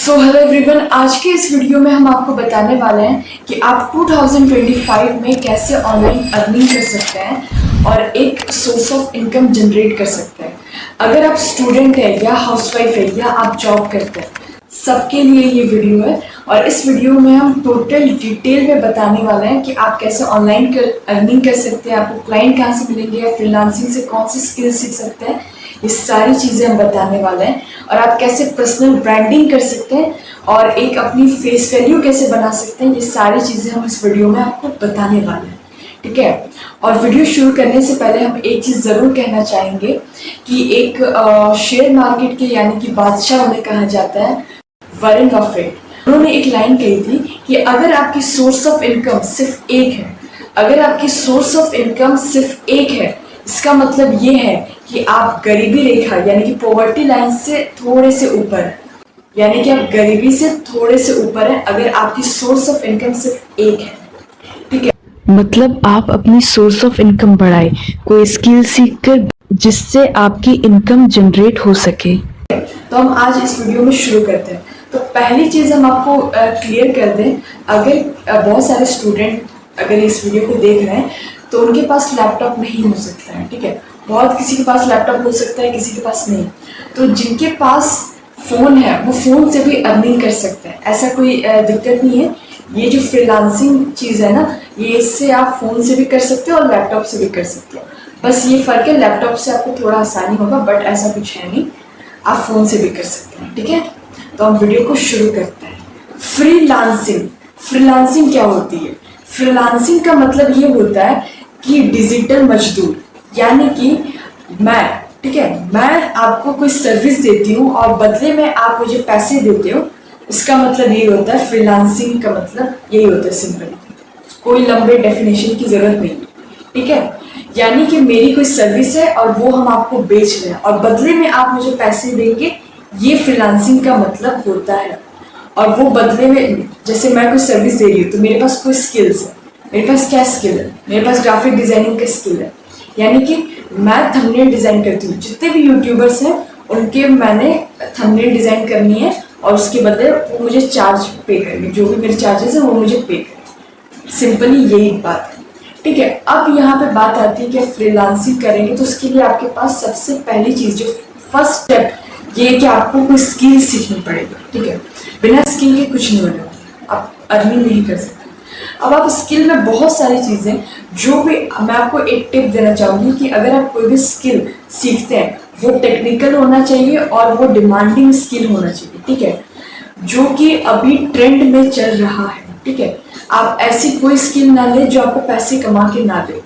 Hello everyone, आज के इस वीडियो में हम आपको बताने वाले हैं कि आप 2025 में कैसे ऑनलाइन अर्निंग कर सकते हैं और एक सोर्स ऑफ इनकम जनरेट कर सकते हैं। अगर आप स्टूडेंट है या हाउसवाइफ है या आप जॉब करते हैं, सबके लिए ये वीडियो है। और इस वीडियो में हम टोटल डिटेल में बताने वाले हैं कि आप कैसे ऑनलाइन अर्निंग कर सकते हैं, आपको क्लाइंट कहाँ से मिलेंगे या फ्रीलांसिंग से कौन सी स्किल सीख सकते हैं। ये सारी चीज़ें हम बताने वाले हैं और आप कैसे पर्सनल ब्रांडिंग कर सकते हैं और एक अपनी फेस वैल्यू कैसे बना सकते हैं। ये सारी चीज़ें हम इस वीडियो में आपको बताने वाले हैं, ठीक है। और वीडियो शुरू करने से पहले हम एक चीज़ ज़रूर कहना चाहेंगे कि एक शेयर मार्केट के यानी कि बादशाह उन्हें कहा जाता है, वॉरेन बफेट। उन्होंने एक लाइन कही थी कि अगर आपकी सोर्स ऑफ इनकम सिर्फ एक है, अगर आपकी सोर्स ऑफ इनकम सिर्फ एक है, इसका मतलब ये है कि आप गरीबी रेखा यानी कि पॉवर्टी लाइन से थोड़े से ऊपर है, यानी कि आप गरीबी से थोड़े से ऊपर है अगर आपकी सोर्स ऑफ इनकम सिर्फ एक है, ठीक है। मतलब आप अपनी सोर्स ऑफ इनकम बढ़ाए, कोई स्किल सीख कर जिससे आपकी इनकम जनरेट हो सके। तो हम आज इस वीडियो में शुरू करते हैं। तो पहली चीज़ हम आपको क्लियर कर दें, अगर बहुत सारे स्टूडेंट अगर इस वीडियो को देख रहे हैं तो उनके पास लैपटॉप नहीं हो सकता है, ठीक है। बहुत किसी के पास लैपटॉप हो सकता है, किसी के पास नहीं। तो जिनके पास फ़ोन है वो फ़ोन से भी अर्निंग कर सकते हैं, ऐसा कोई दिक्कत नहीं है। ये जो फ्रीलांसिंग चीज़ है ना, ये इससे आप फ़ोन से भी कर सकते हो और लैपटॉप से भी कर सकते हो। बस ये फ़र्क है, लैपटॉप से आपको थोड़ा आसानी होगा, बट ऐसा कुछ है नहीं, आप फ़ोन से भी कर सकते हैं, ठीक है। तो हम वीडियो को शुरू करते हैं। फ्रीलांसिंग क्या होती है? फ्रीलांसिंग का मतलब ये होता है कि डिजिटल मजदूर, यानी कि मैं, ठीक है, मैं आपको कोई सर्विस देती हूँ और बदले में आप मुझे पैसे देते हो। इसका मतलब ये होता है, फ्रीलांसिंग का मतलब यही होता है, सिंपली, कोई लंबे डेफिनेशन की जरूरत नहीं, ठीक है। यानी कि मेरी कोई सर्विस है और वो हम आपको बेच रहे हैं और बदले में आप मुझे पैसे देंगे, ये फ्रीलांसिंग का मतलब होता है। और वो बदले में, जैसे मैं कोई सर्विस दे रही हूँ तो मेरे पास कोई स्किल्स है, मेरे पास क्या स्किल है, मेरे पास ग्राफिक डिजाइनिंग का स्किल है, यानी कि मैं थंबनेल डिजाइन करती हूँ। जितने भी यूट्यूबर्स हैं उनके मैंने थंबनेल डिजाइन करनी है और उसके बदले वो मुझे चार्ज पे करेंगे, जो भी मेरे चार्जेस हैं वो मुझे पे करेंगे। सिंपली यही बात है, ठीक है। अब यहाँ पे बात आती है कि फ्रीलांसिंग करेंगे तो उसके लिए आपके पास सबसे पहली चीज़, जो फर्स्ट स्टेप, ये है कि आपको कोई स्किल सीखनी पड़ेगी, ठीक है। बिना स्किल के कुछ नहीं होने वाला, आप अर्निंग नहीं कर सकते। अब आप स्किल में बहुत सारी चीज़ें, जो भी मैं आपको एक टिप देना चाहूँगी कि अगर आप कोई भी स्किल सीखते हैं वो टेक्निकल होना चाहिए और वो डिमांडिंग स्किल होना चाहिए, ठीक है, जो कि अभी ट्रेंड में चल रहा है, ठीक है। आप ऐसी कोई स्किल ना ले जो आपको पैसे कमा के ना दे।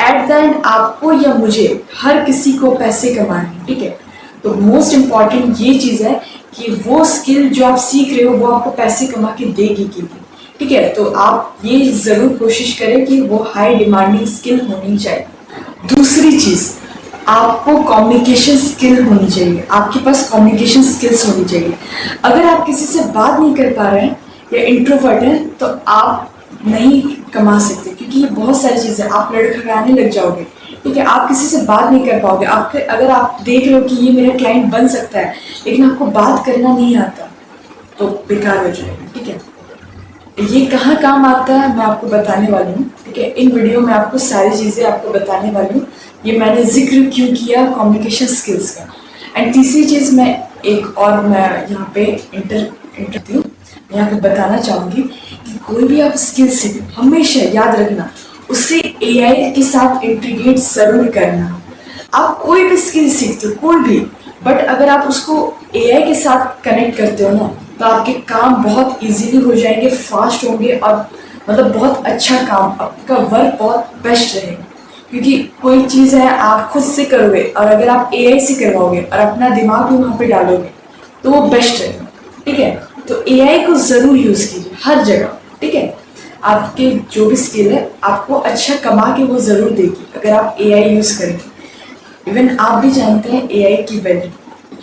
एट द एंड आपको या मुझे, हर किसी को पैसे कमाने, ठीक है। तो मोस्ट इम्पॉर्टेंट ये चीज़ है कि वो स्किल जो आप सीख रहे हो वो आपको पैसे कमा के देगी कि नहीं, ठीक है। तो आप ये ज़रूर कोशिश करें कि वो हाई डिमांडिंग स्किल होनी चाहिए। दूसरी चीज़, आपको कम्युनिकेशन स्किल होनी चाहिए, आपके पास कम्युनिकेशन स्किल्स होनी चाहिए। अगर आप किसी से बात नहीं कर पा रहे हैं या इंट्रोवर्ट हैं तो आप नहीं कमा सकते, क्योंकि ये बहुत सारी चीज़ें, आप लड़खड़ाने लग जाओगे, ठीक है। आप किसी से बात नहीं कर पाओगे। आपके, अगर आप देख रहे हो कि ये मेरा क्लाइंट बन सकता है लेकिन आपको बात करना नहीं आता, तो बेकार हो जाएगा, ठीक है। ये कहाँ काम आता है मैं आपको बताने वाली हूँ, ठीक है। इन वीडियो में आपको सारी चीज़ें आपको बताने वाली हूँ। ये मैंने जिक्र क्यों किया कम्युनिकेशन स्किल्स का। एंड तीसरी चीज़, मैं एक और मैं यहाँ पे इंटर हूँ, यहाँ पे बताना चाहूँगी कि कोई भी आप स्किल सीखो, हमेशा याद रखना उसे एआई के साथ इंटीग्रेट जरूर करना। आप कोई भी स्किल सीखते हो, कोई भी, बट अगर आप उसको एआई के साथ कनेक्ट करते हो ना, तो आपके काम बहुत इजीली हो जाएंगे, फास्ट होंगे और मतलब बहुत अच्छा काम, आपका वर्क बहुत बेस्ट रहेगा। क्योंकि कोई चीज़ है आप खुद से करोगे और अगर आप एआई से करवाओगे और अपना दिमाग भी वहाँ पे डालोगे तो वो बेस्ट रहेगा, ठीक है। तो एआई को ज़रूर यूज़ कीजिए हर जगह, ठीक है। आपके जो भी स्किल है आपको अच्छा कमा के वो ज़रूर देगी अगर आप एआई यूज़ करेंगे। इवन आप भी जानते हैं एआई की वैल्यू,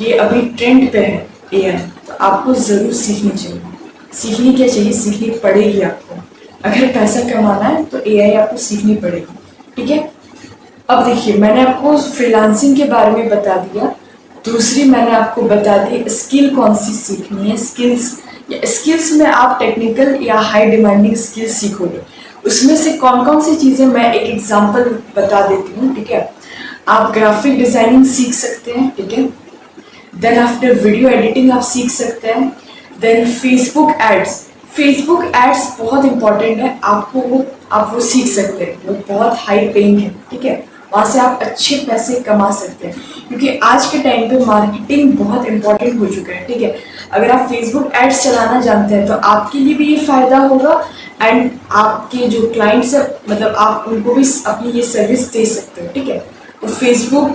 ये अभी ट्रेंड पे है एआई, तो आपको ज़रूर सीखनी चाहिए। सीखनी क्या चाहिए, सीखनी पड़ेगी आपको। अगर पैसा कमाना है तो एआई आपको सीखनी पड़ेगी, ठीक है। अब देखिए, मैंने आपको फ्रीलांसिंग के बारे में बता दिया। दूसरी मैंने आपको बता दी स्किल कौन सी सीखनी है। स्किल्स में आप टेक्निकल या हाई डिमांडिंग स्किल्स सीखोगे। उसमें से कौन कौन सी चीज़ें मैं एक एग्जांपल बता देती हूँ, ठीक है। आप ग्राफिक डिजाइनिंग सीख सकते हैं, ठीक है। देन आफ्टर वीडियो एडिटिंग आप सीख सकते हैं। देन फेसबुक एड्स बहुत इंपॉर्टेंट है, आप वो सीख सकते हैं, वो बहुत हाई पेइंग है, ठीक है। वहाँ से आप अच्छे पैसे कमा सकते हैं, क्योंकि आज के टाइम पे मार्केटिंग बहुत इंपॉर्टेंट हो चुका है, ठीक है। अगर आप फेसबुक एड्स चलाना जानते हैं तो आपके लिए भी ये फायदा होगा, एंड आपके जो क्लाइंट्स है मतलब आप उनको भी अपनी ये सर्विस दे सकते हो, ठीक है। तो फेसबुक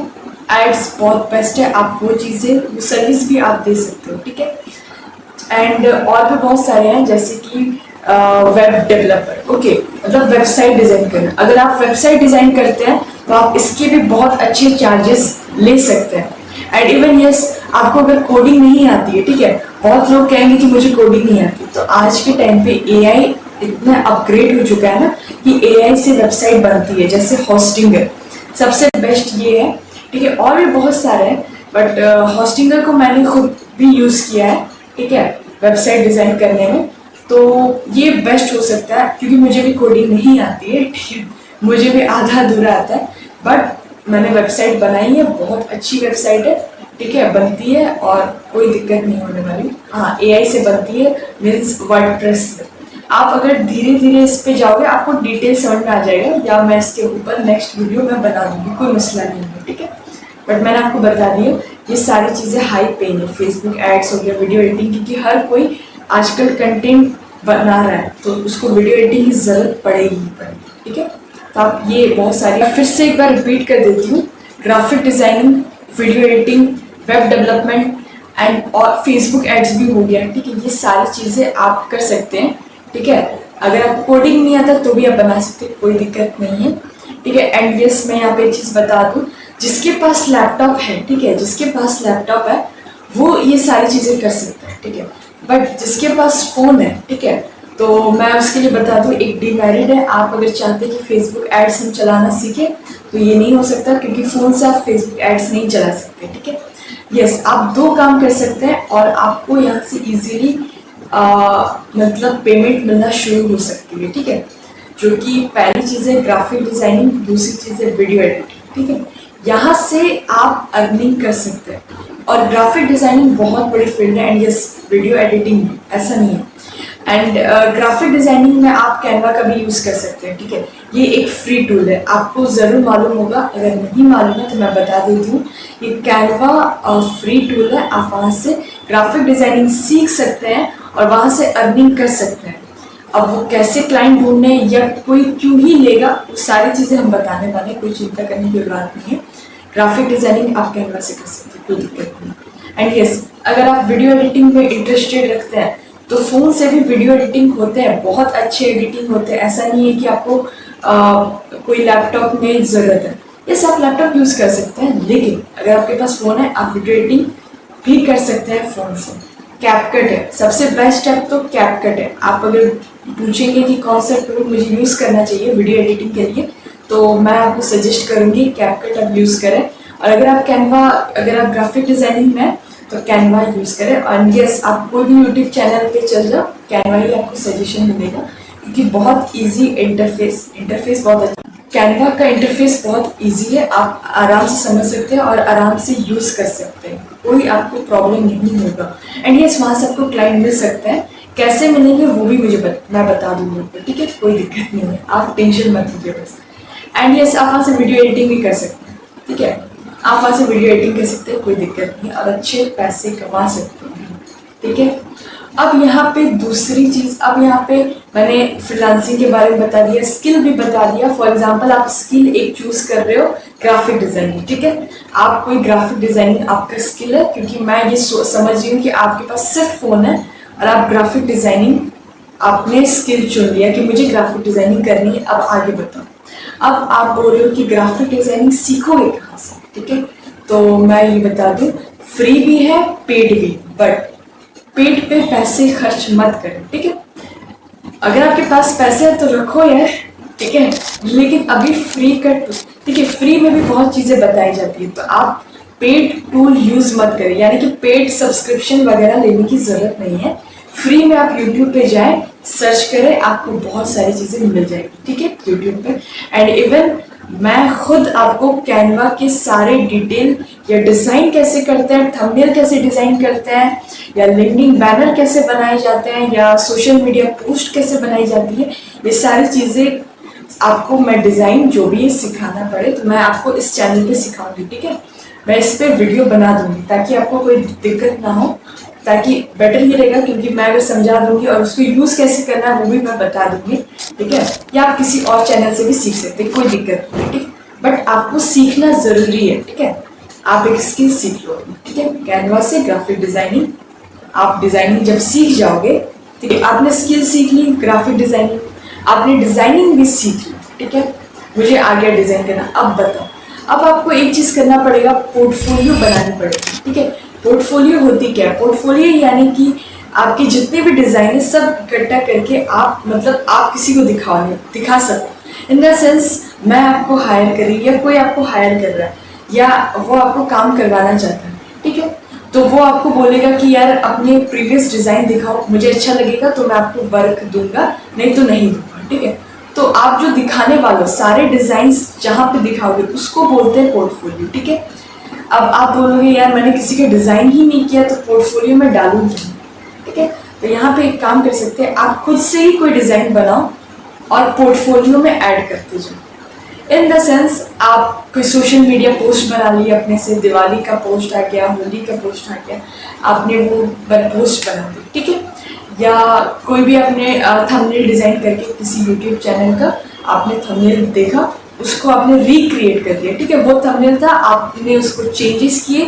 एड्स बहुत बेस्ट है, आप वो चीज़ें वो सर्विस भी आप दे सकते हो, ठीक है। एंड और भी बहुत सारे हैं, जैसे कि वेब डेवलपर, ओके, मतलब वेबसाइट डिजाइन करना। अगर आप वेबसाइट डिजाइन करते हैं तो आप इसके भी बहुत अच्छे चार्जेस ले सकते हैं। एंड इवन यस, आपको अगर कोडिंग नहीं आती है, ठीक है, बहुत लोग कहेंगे कि मुझे कोडिंग नहीं आती, तो आज के टाइम पे एआई इतना अपग्रेड हो चुका है ना कि एआई से वेबसाइट बनती है, जैसे होस्टिंगर सबसे बेस्ट ये है, ठीक है। और भी बहुत सारे हैं, बट होस्टिंगर को मैंने खुद भी यूज़ किया है, ठीक है, वेबसाइट डिज़ाइन करने में। तो ये बेस्ट हो सकता है, क्योंकि मुझे भी कोडिंग नहीं आती है, ठीक है, मुझे भी आधा अधूरा आता है, बट मैंने वेबसाइट बनाई है, बहुत अच्छी वेबसाइट है, ठीक है, बनती है और कोई दिक्कत नहीं होने वाली। हाँ, एआई से बनती है, मीन्स वर्डप्रेस से। आप अगर धीरे धीरे इस पे जाओगे आपको डिटेल समझ में आ जाएगा, या मैं इसके ऊपर नेक्स्ट वीडियो में बना दूंगी, कोई मसला नहीं है, ठीक है। बट मैंने आपको बता दिया ये सारी चीज़ें हाई पेइंग है, फेसबुक एड्स हो गया, वीडियो एडिटिंग, क्योंकि हर कोई आजकल कंटेंट बना रहा है तो उसको वीडियो एडिटिंग की ज़रूरत पड़ेगी ही पड़ेगी, ठीक है। तो आप ये बहुत सारी, फिर से एक बार रिपीट कर देती हूँ, graphic designing, video editing, web development and और फेसबुक एड्स भी हो गया, ठीक है। ये सारी चीज़ें आप कर सकते हैं, ठीक है। अगर आप कोडिंग नहीं आता तो भी आप बना सकते हैं, कोई दिक्कत नहीं है, ठीक है। एंड यस, मैं यहाँ पे एक चीज़ बता दूँ, जिसके पास लैपटॉप है, ठीक है, जिसके पास लैपटॉप है वो ये सारी चीज़ें कर सकता है, ठीक है। बट जिसके पास फ़ोन है, ठीक है, तो मैं उसके लिए बता दूँ, एक डिमेरिट है। आप अगर चाहते हैं कि फेसबुक एड्स हम चलाना सीखें तो ये नहीं हो सकता, क्योंकि फ़ोन से आप फेसबुक एड्स नहीं चला सकते, ठीक है। यस, आप दो काम कर सकते हैं और आपको यहाँ से इजीली मतलब पेमेंट मिलना शुरू हो सकती है, ठीक है। जो कि पहली चीज़ है ग्राफिक डिज़ाइनिंग, दूसरी चीज़ है वीडियो एडिटिंग, ठीक है। यहाँ से आप अर्निंग कर सकते हैं, और ग्राफिक डिज़ाइनिंग बहुत बड़ी फील्ड है, एंड यस वीडियो एडिटिंग भी, ऐसा नहीं है। एंड ग्राफिक डिज़ाइनिंग में आप कैनवा का भी यूज़ कर सकते हैं, ठीक है। ये एक फ्री टूल है, आपको ज़रूर मालूम होगा, अगर नहीं मालूम है तो मैं बता देती हूँ। ये कैनवा फ्री टूल है, आप वहाँ से ग्राफिक डिज़ाइनिंग सीख सकते हैं और वहाँ से अर्निंग कर सकते हैं। अब वो कैसे क्लाइंट ढूंढने या कोई क्यों ही लेगा, वो सारी चीज़ें हम बताने वाले, कोई चिंता करने की बात नहीं है। ग्राफिक डिज़ाइनिंग आप कैनवा से कर सकते हैं, कोई दिक्कत नहीं। एंड यस, अगर आप वीडियो एडिटिंग में इंटरेस्टेड रखते हैं तो फ़ोन से भी वीडियो एडिटिंग होते हैं, बहुत अच्छे एडिटिंग होते हैं। ऐसा नहीं है कि आपको कोई लैपटॉप में ज़रूरत है। यस, आप लैपटॉप यूज़ कर सकते हैं, लेकिन अगर आपके पास फ़ोन है आप वीडियो एडिटिंग भी कर सकते हैं फ़ोन से। कैपकट है सबसे बेस्ट ऐप, तो कैपकट है। आप अगर पूछेंगे कि कौन सा टूल मुझे यूज़ करना चाहिए वीडियो एडिटिंग के लिए, तो मैं आपको सजेस्ट करूँगी कैपकट आप यूज़ करें। और अगर आप ग्राफिक डिज़ाइनिंग में तो कैनवा यूज़ करें। और यस, आप कोई भी यूट्यूब चैनल पे चल जाओ, कैनवा ही आपको सजेशन मिलेगा, क्योंकि बहुत इजी इंटरफेस बहुत अच्छा। कैनवा का इंटरफेस बहुत इजी है, आप आराम से समझ सकते हैं और आराम से यूज़ कर सकते हैं, कोई आपको प्रॉब्लम नहीं होगा। एंड यस, वहाँ से आपको क्लाइंट मिल सकते हैं, कैसे मिलेंगे वो भी मैं बता दूँगी आपको, ठीक है, कोई दिक्कत नहीं है, आप टेंशन मत लीजिए बस। एंड यस, आप वहाँ से वीडियो एडिटिंग भी कर सकते हैं, ठीक है, आप वहाँ से वीडियो एडिटिंग कर सकते हैं, कोई दिक्कत नहीं, और अच्छे पैसे कमा सकते हैं, ठीक है। अब यहाँ पे दूसरी चीज़, अब यहाँ पे मैंने फ्रीलांसिंग के बारे में बता दिया, स्किल भी बता दिया। फॉर एग्जांपल, आप स्किल एक चूज़ कर रहे हो ग्राफिक डिज़ाइनिंग, ठीक है, आप कोई ग्राफिक डिज़ाइनिंग आपका स्किल है, क्योंकि मैं ये समझ रही हूँ कि आपके पास सिर्फ फ़ोन है और आप ग्राफिक डिज़ाइनिंग आपने स्किल चुन लिया कि मुझे ग्राफिक डिज़ाइनिंग करनी है, अब आगे बताओ। अब आप बोल रहे हो कि ग्राफिक डिज़ाइनिंग सीखोगे कहाँ से, ठीक है, तो मैं ये बता दूँ, फ्री भी है, पेड भी, बट पेड पे पैसे खर्च मत करें, ठीक है। अगर आपके पास पैसे हैं तो रखो यार, ठीक है, लेकिन अभी फ्री कर, ठीक है, फ्री में भी बहुत चीज़ें बताई जाती है, तो आप पेड टूल यूज मत करें, यानी कि पेड सब्सक्रिप्शन वगैरह लेने की जरूरत नहीं है। फ्री में आप यूट्यूब पे जाएं, सर्च करें, आपको बहुत सारी चीजें मिल जाएगी, ठीक है, यूट्यूब पे। एंड इवन मैं खुद आपको कैनवा के सारे डिटेल या डिजाइन कैसे करते हैं, थंबनेल कैसे डिजाइन करते हैं, या लिंक्डइन बैनर कैसे बनाए जाते हैं, या सोशल मीडिया पोस्ट कैसे बनाई जाती है, ये सारी चीजें आपको मैं डिजाइन जो भी सिखाना पड़े तो मैं आपको इस चैनल पे सिखाऊंगी, ठीक है। मैं इस पे वीडियो बना दूंगी ताकि आपको कोई दिक्कत ना हो, ताकि बेटर ही रहेगा, क्योंकि मैं अगर समझा दूंगी और उसको यूज कैसे करना है वो भी मैं बता दूंगी, ठीक है। या आप किसी और चैनल से भी सीख सकते हैं, कोई दिक्कत नहीं, ठीक। बट आपको सीखना जरूरी है, ठीक है। आप एक स्किल सीख लो, ठीक है, कैनवा से ग्राफिक डिजाइनिंग। आप डिजाइनिंग जब सीख जाओगे, ठीक है, आपने स्किल सीख ली ग्राफिक डिजाइनिंग, आपने डिजाइनिंग भी सीख ली, ठीक है, मुझे आ गया डिजाइन करना। अब बताओ, अब आपको एक चीज करना पड़ेगा, पोर्टफोलियो बनानी पड़ेगी, ठीक है। पोर्टफोलियो होती क्या है? पोर्टफोलियो यानी कि आपके जितने भी डिजाइन है सब इकट्ठा करके आप मतलब आप किसी को दिखा सको। इन द सेंस मैं आपको हायर कर रही या कोई आपको हायर कर रहा है या वो आपको काम करवाना चाहता है, ठीक है, तो वो आपको बोलेगा कि यार अपने प्रीवियस डिजाइन दिखाओ, मुझे अच्छा लगेगा तो मैं आपको वर्क दूंगा, नहीं तो नहीं दूंगा, ठीक है। तो आप जो दिखाने वाले सारे डिजाइन जहां पे दिखाओगे उसको बोलते हैं पोर्टफोलियो, ठीक है। अब आप बोलोगे यार मैंने किसी का डिजाइन ही नहीं किया तो पोर्टफोलियो में डालूंगी, ठीक है। तो यहाँ पे एक काम कर सकते हैं, आप खुद से ही कोई डिजाइन बनाओ और पोर्टफोलियो में ऐड करते जाओ। इन द सेंस आप कोई सोशल मीडिया पोस्ट बना ली अपने से, दिवाली का पोस्ट आ गया, होली का पोस्ट आ गया, आपने वो पोस्ट बना दी, ठीक है। या कोई भी आपने थंबनेल डिजाइन करके किसी यूट्यूब चैनल का आपने थंबनेल देखा, उसको आपने रिक्रिएट कर दिया, ठीक है। वो थंबनेल था, आपने उसको चेंजेस किए,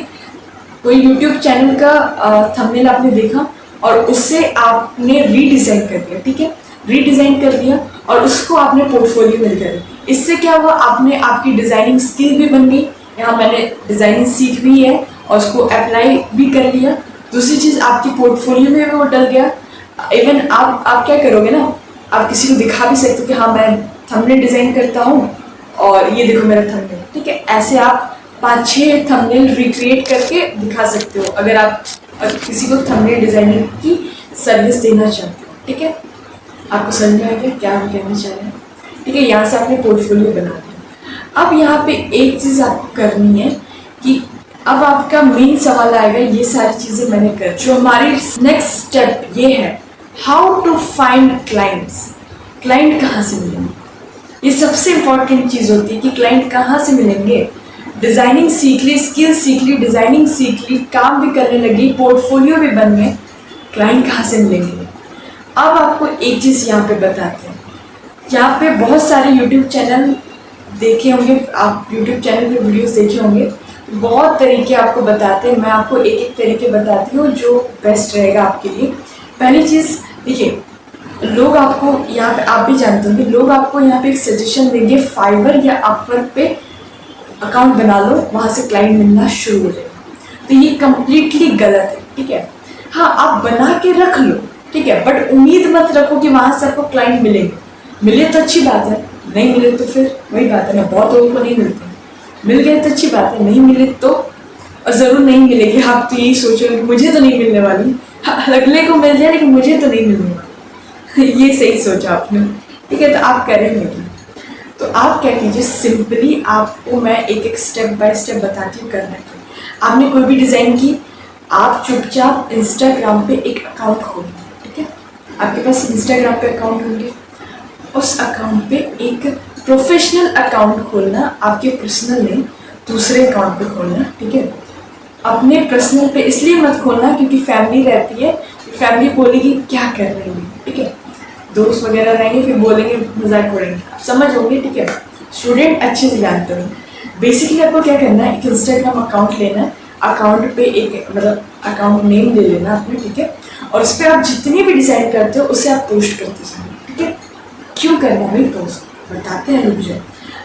कोई यूट्यूब चैनल का थंबनेल आपने देखा और उससे आपने रीडिजाइन कर दिया, ठीक है, रीडिजाइन कर दिया और उसको आपने पोर्टफोलियो में दिखा दिया। इससे क्या हुआ, आपने आपकी डिजाइनिंग स्किल भी बन गई, यहाँ मैंने डिजाइनिंग सीख भी है और उसको अप्लाई भी कर लिया। दूसरी चीज आपकी पोर्टफोलियो में भी वो डल गया। इवन आप क्या करोगे ना, आप किसी को दिखा भी सकते हो कि हाँ मैं थंबनेल डिजाइन करता हूँ और ये देखो मेरा थंबनेल, ठीक है। ऐसे आप 5-6 थंबनेल रिक्रिएट करके दिखा सकते हो अगर आप किसी को थंबनेल डिजाइनिंग की सर्विस देना चाहते हो, ठीक है। आपको समझ में आ गया क्या हम कहना चाह रहे हैं, ठीक है। यहाँ से आपने पोर्टफोलियो बना दिया। अब यहाँ पे एक चीज आपको करनी है कि अब आपका मेन सवाल आएगा, ये सारी चीजें मैंने कर, जो हमारी नेक्स्ट स्टेप ये है, how to find clients. Client कहाँ से मिलेंगे, ये सबसे इंपॉर्टेंट चीज होती है कि क्लाइंट कहाँ से मिलेंगे। डिजाइनिंग सीख ली, स्किल सीख ली, डिजाइनिंग सीख ली, काम भी करने लगी, पोर्टफोलियो भी बन गए, क्लाइंट कहाँ से मिलेंगे। अब आपको एक चीज यहाँ पे बताते हैं, यहाँ पे बहुत सारे यूट्यूब चैनल देखे होंगे, आप यूट्यूब चैनल पे वीडियोस देखे होंगे, बहुत तरीके आपको बताते हैं। मैं आपको एक एक तरीके बताती हूँ जो बेस्ट रहेगा आपके लिए। पहली चीज देखिए, लोग आपको यहाँ पे, आप भी जानते होंगे, लोग आपको यहाँ पे एक सजेशन देंगे, फाइवर या अपवर्क पे अकाउंट बना लो, वहां से क्लाइंट मिलना शुरू हो जाएगा। तो ये कंप्लीटली गलत है, ठीक है। हाँ आप बना के रख लो, ठीक है, बट उम्मीद मत रखो कि वहां से आपको क्लाइंट मिलेंगे। मिले तो अच्छी बात है, नहीं मिले तो फिर वही बात है ना, बहुत लोगों को नहीं मिलते, मिल गए तो अच्छी बात है, नहीं मिले तो और जरूर नहीं मिलेगी। आप तो यही सोचोगे मुझे तो नहीं मिलने वाली, अगले को मिल जाए लेकिन मुझे तो नहीं मिलने वाली। ये सही सोचा आपने, ठीक है। तो आप करेंगे, तो आप क्या कीजिए, सिंपली आपको मैं एक एक स्टेप बाय स्टेप बताती हूँ करना है। आपने कोई भी डिजाइन की, आप चुपचाप इंस्टाग्राम पे एक अकाउंट खोलिए, ठीक है। आपके पास इंस्टाग्राम पे अकाउंट होंगे, उस अकाउंट पे एक प्रोफेशनल अकाउंट खोलना, आपके पर्सनल नहीं, दूसरे अकाउंट पे खोलना, ठीक है। अपने पर्सनल पे इसलिए मत खोलना क्योंकि फैमिली रहती है, फैमिली बोलेगी क्या कर रही है, ठीक है, दोस्त वगैरह रहेंगे फिर बोलेंगे, मजाक उड़ेंगे, आप समझ होंगे, ठीक है। स्टूडेंट अच्छे से जानते हो। बेसिकली आपको क्या करना है, एक इंस्टाग्राम अकाउंट लेना है, अकाउंट पे एक मतलब अकाउंट नेम ले लेना आपने, ठीक है, और उस पर आप जितनी भी डिजाइन करते हो उसे आप पोस्ट करते जाओ, ठीक है। क्यों करना भाई पोस्ट, बताते हैं रुक जाओ।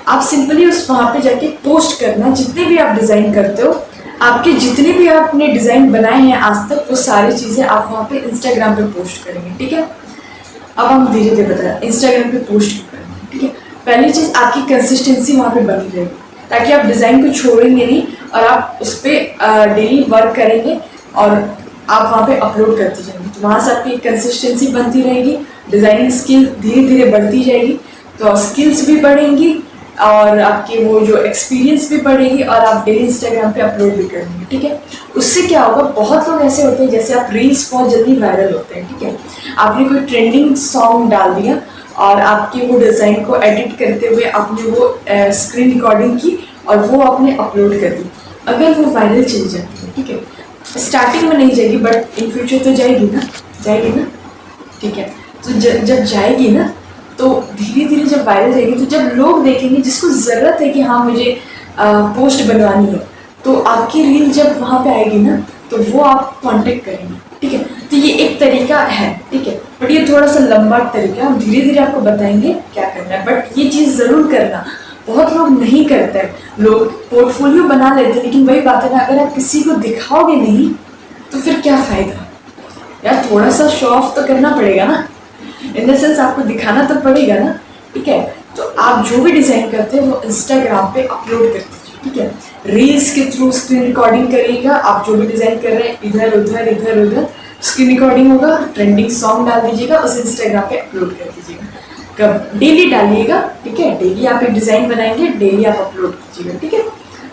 आप सिंपली उस वहां पे जाके पोस्ट करना, जितने भी आप डिजाइन करते हो, आपके जितने भी आपने डिजाइन बनाए हैं आज तक, वो सारी चीजें आप वहां पे इंस्टाग्राम पे पोस्ट करेंगे, ठीक है। अब हम धीरे धीरे बताएं इंस्टाग्राम पे पोस्ट क्यों करना है, ठीक है। पहली चीज आपकी कंसिस्टेंसी वहां पे बनी रहेगी, ताकि आप डिजाइन को छोड़ेंगे नहीं और आप उस पर डेली वर्क करेंगे और आप वहाँ पे अपलोड करते जाएंगे, तो वहाँ से आपकी कंसिस्टेंसी बनती रहेगी, डिज़ाइनिंग स्किल धीरे धीरे बढ़ती जाएगी, तो स्किल्स भी बढ़ेंगी और आपकी वो जो एक्सपीरियंस भी बढ़ेगी और आप डेली इंस्टाग्राम पे अपलोड भी करेंगे, ठीक है। उससे क्या होगा, बहुत लोग ऐसे होते हैं जैसे आप रील्स बहुत जल्दी वायरल होते हैं, ठीक है। आपने कोई ट्रेंडिंग सॉन्ग डाल दिया और आपके वो डिज़ाइन को एडिट करते हुए आपने वो स्क्रीन रिकॉर्डिंग की और वो आपने अपलोड कर दी, अगर वो वायरल चली जाती है, ठीक है, स्टार्टिंग में नहीं जाएगी बट इन फ्यूचर तो जाएगी ना, ठीक है। तो जब जाएगी ना तो धीरे धीरे जब वायरल जाएगी, तो जब लोग देखेंगे जिसको ज़रूरत है कि हाँ मुझे पोस्ट बनवानी है, तो आपकी रील जब वहाँ पे आएगी ना तो वो आप कांटेक्ट करेंगे, ठीक है। तो ये एक तरीका है, ठीक है, बट ये थोड़ा सा लंबा तरीका, हम धीरे धीरे आपको बताएंगे क्या करना है, बट ये चीज़ ज़रूर करना। बहुत लोग नहीं करते हैं, लोग पोर्टफोलियो बना लेते हैं, लेकिन वही बात है ना, अगर आप किसी को दिखाओगे नहीं तो फिर क्या फ़ायदा यार, थोड़ा सा शो ऑफ तो करना पड़ेगा ना, इन द सेंस आपको दिखाना तो पड़ेगा ना, ठीक है। तो आप जो भी डिज़ाइन करते हैं वो इंस्टाग्राम पे अपलोड कर दीजिए, ठीक है। रील्स के थ्रू स्क्रीन रिकॉर्डिंग करिएगा, आप जो भी डिज़ाइन कर रहे हैं इधर उधर स्क्रीन रिकॉर्डिंग होगा, ट्रेंडिंग सॉन्ग डाल दीजिएगा, उस इंस्टाग्राम पे अपलोड कर दीजिएगा, कब डेली डालिएगा, ठीक है। डेली आप एक डिज़ाइन बनाएंगे, डेली आप अपलोड कीजिएगा, ठीक है।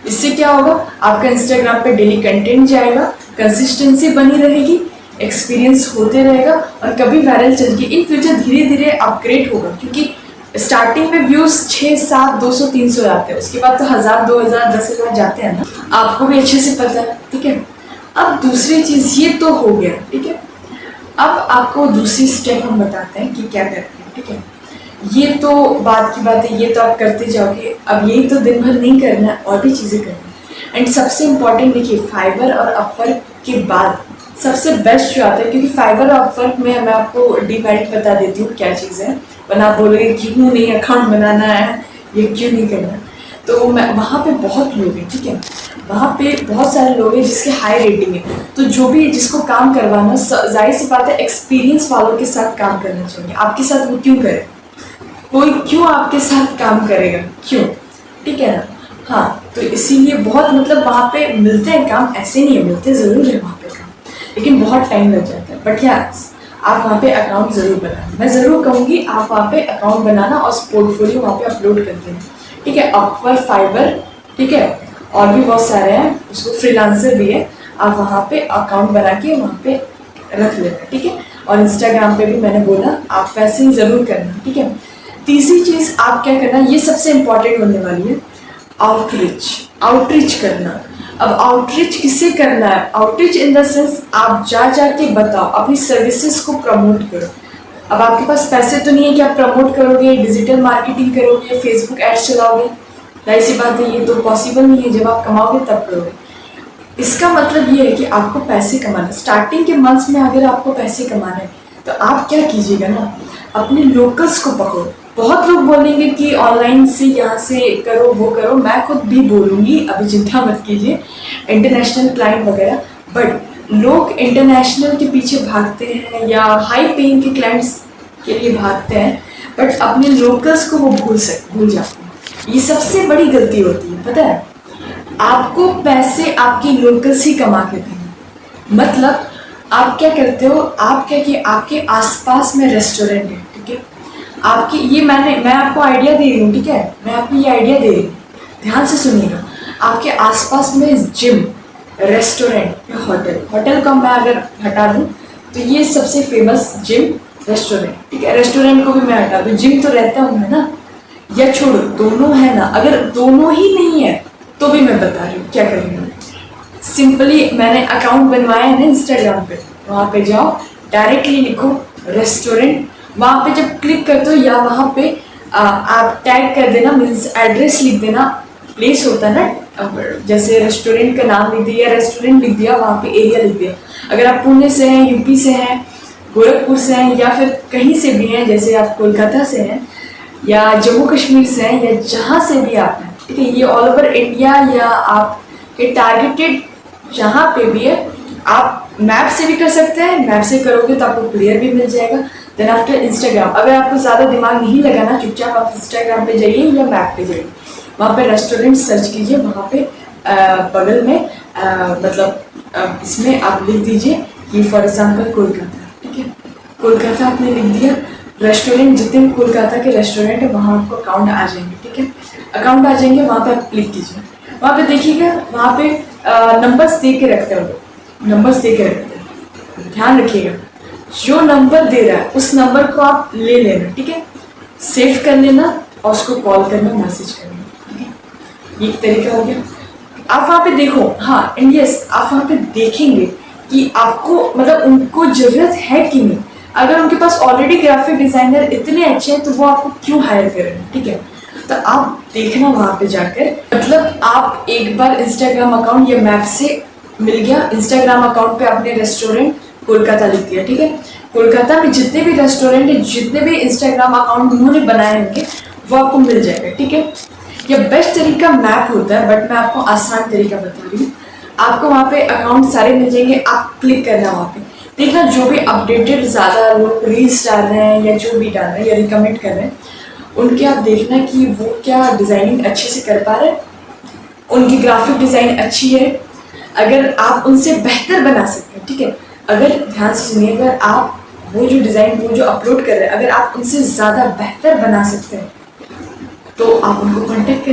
इससे क्या होगा, आपका इंस्टाग्राम पे डेली कंटेंट जाएगा, कंसिस्टेंसी बनी रहेगी, एक्सपीरियंस होते रहेगा और कभी वायरल चल के इन फ्यूचर धीरे धीरे अपग्रेड होगा, क्योंकि स्टार्टिंग में व्यूज़ 6, 7, 200, 300 आते हैं, उसके बाद तो 1000, 2000, 10,000 जाते हैं ना, आपको भी अच्छे से पता है, ठीक है। अब दूसरी चीज़ ये तो हो गया, ठीक है। अब आपको दूसरी स्टेप हम बताते हैं कि क्या करते हैं, ठीक है। ये तो बात की बात है, ये तो आप करते जाओगे, अब यही तो दिन भर नहीं करना है, और भी चीज़ें करनी है। एंड सबसे इम्पॉर्टेंट देखिए, फाइवर और अपवर्क के बाद सबसे बेस्ट जो आता है, क्योंकि फाइवर और अपवर्क में मैं आपको डिमेरिट बता देती हूँ क्या चीज़ है, वरना आप बोलोगे क्यों नहीं अकाउंट बनाना है, ये क्यों नहीं करना। तो मैं वहाँ पे बहुत लोग हैं, ठीक है, वहाँ पे बहुत सारे लोग हैं जिसके हाई रेटिंग है, तो जो भी जिसको काम करवाना, जाहिर सी बात है एक्सपीरियंस वालों के साथ काम करना चाहिए। आपके साथ वो क्यों करे, कोई क्यों आपके साथ काम करेगा, क्यों, ठीक है ना। हाँ, तो इसीलिए बहुत मतलब वहाँ पे मिलते हैं काम, ऐसे नहीं है, मिलते ज़रूर है वहाँ पे काम, लेकिन बहुत टाइम लग जाता है। बट यार आप वहाँ पे अकाउंट ज़रूर बनाना, मैं ज़रूर कहूँगी आप वहाँ पे अकाउंट बनाना और पोर्टफोलियो वहाँ पे अपलोड कर देना, ठीक है। अपवर्क, फाइवर, ठीक है, और भी बहुत सारे हैं, उसको फ्रीलांसर भी है, आप वहाँ पे अकाउंट बना के वहाँ पे रख लेना, ठीक है। और इंस्टाग्राम पे भी मैंने बोला आप वैसे ही ज़रूर करना, ठीक है। तीसरी चीज़ आप क्या करना, ये सबसे इम्पॉर्टेंट होने वाली है, आउटरीच करना। अब आउटरीच किससे करना है, आउटरीच इन द सेंस आप जा के बताओ, अपनी सर्विसेज को प्रमोट करो। अब आपके पास पैसे तो नहीं है कि आप प्रमोट करोगे, डिजिटल मार्केटिंग करोगे, फेसबुक एड्स चलाओगे, जाहिर सी बात है ये तो पॉसिबल नहीं है, जब आप कमाओगे तब करोगे। इसका मतलब ये है कि आपको पैसे कमाना, स्टार्टिंग के मंथ्स में अगर आपको पैसे कमाना है तो आप क्या कीजिएगा ना, अपने लोकल्स को पकड़ो। बहुत लोग बोलेंगे कि ऑनलाइन से यहाँ से करो, वो करो, मैं खुद भी बोलूँगी, अभी चिंता मत कीजिए, इंटरनेशनल क्लाइंट वगैरह, बट लोग इंटरनेशनल के पीछे भागते हैं या हाई पेइंग के क्लाइंट्स के लिए भागते हैं, बट अपने लोकल्स को वो भूल जाते हैं। ये सबसे बड़ी गलती होती है, पता है, आपको पैसे आपके लोकल्स ही कमा के देंगे। मतलब आप क्या करते हो, आप क्या कि आपके आसपास में रेस्टोरेंट है, ठीक है, आपकी ये मैं आपको आइडिया दे रही हूँ, ठीक है, मैं आपको ये आइडिया दे रही हूँ, ध्यान से सुनिएगा। आपके आसपास में जिम, रेस्टोरेंट या होटल का मैं अगर हटा दूँ तो ये सबसे फेमस जिम, रेस्टोरेंट, ठीक है, रेस्टोरेंट को भी मैं हटा दूँ, जिम तो रहता हूँ है ना, या छोड़ो दोनों है ना, अगर दोनों ही नहीं है तो भी मैं बता रही हूँ क्या करेंगे। सिंपली मैंने अकाउंट बनवाया है ना इंस्टाग्राम पे, वहाँ पे जाओ, डायरेक्टली लिखो रेस्टोरेंट, वहाँ पे जब क्लिक करते हो या वहाँ पे आप टैग कर देना, मीन्स एड्रेस लिख देना, प्लेस होता है ना, जैसे रेस्टोरेंट का नाम लिख दिया, रेस्टोरेंट लिख दिया, वहाँ पे एरिया लिख दिया। अगर आप पुणे से हैं, यूपी से हैं, गोरखपुर से हैं, या फिर कहीं से भी हैं, जैसे आप कोलकाता से हैं या जम्मू कश्मीर से हैं, या जहाँ से भी आप हैं, ठीक है, ये ऑल ओवर इंडिया या आपके टारगेटेड जहाँ पे भी है, आप मैप से भी कर सकते हैं, मैप से करोगे तो आपको क्लियर भी मिल जाएगा। देन आफ्टर इंस्टाग्राम, अगर आपको ज़्यादा दिमाग नहीं लगाना, चुपचाप आप इंस्टाग्राम पे जाइए या मैप पे जाइए, वहाँ पे रेस्टोरेंट सर्च कीजिए, वहाँ पे बगल में मतलब इसमें आप लिख दीजिए कि फॉर एग्जाम्पल कोलकाता, ठीक है। कोलकाता आपने लिख दिया, रेस्टोरेंट जितने भी कोलकाता के रेस्टोरेंट है वहाँ आपको अकाउंट आ जाएंगे, ठीक है। अकाउंट आ जाएंगे, वहाँ पे आप क्लिक कीजिए, वहाँ पे देखिएगा, वहाँ पे नंबर्स दे के रखते हैं वो लोग, नंबर्स दे के रखते हैं। ध्यान रखिएगा, जो नंबर दे रहा है उस नंबर को आप ले लेना, ठीक है, सेव कर लेना और उसको कॉल करना, मैसेज करना, ठीक है। ये एक तरीका हो गया। आप वहाँ पे देखो, हाँ एंड यस, आप वहाँ पे देखेंगे कि आपको मतलब उनको जरूरत है कि नहीं। अगर उनके पास ऑलरेडी ग्राफिक डिजाइनर इतने अच्छे हैं तो वो आपको क्यों हायर करेंगे, ठीक है। तो आप देखना वहाँ पे जाकर, मतलब आप एक बार इंस्टाग्राम अकाउंट या मैप से मिल गया, इंस्टाग्राम अकाउंट पे आपने रेस्टोरेंट कोलकाता लिख दिया, ठीक है। कोलकाता में जितने भी रेस्टोरेंट है, जितने भी इंस्टाग्राम अकाउंट उन्होंने बनाए होंगे वो आपको मिल जाएगा, ठीक है। ये बेस्ट तरीका मैप होता है, बट मैं आपको आसान तरीका बता रही हूँ। आपको वहाँ पे अकाउंट सारे मिल जाएंगे, आप क्लिक करना वहाँ पे, देखना जो भी अपडेटेड ज़्यादा लोग रील्स डाल रहे हैं या जो भी डाल रहे हैं या रिकमेंड कर रहे हैं, उनके आप देखना कि वो क्या डिज़ाइनिंग अच्छे से कर पा रहे हैं, उनकी ग्राफिक डिज़ाइन अच्छी है, अगर आप उनसे बेहतर बना सकते हैं, ठीक है। अगर ध्यान से सुनिए, अगर आप वो जो डिज़ाइन वो जो अपलोड कर रहे हैं अगर आप उनसे ज़्यादा बेहतर बना सकते हैं तो आप उनको कांटेक्ट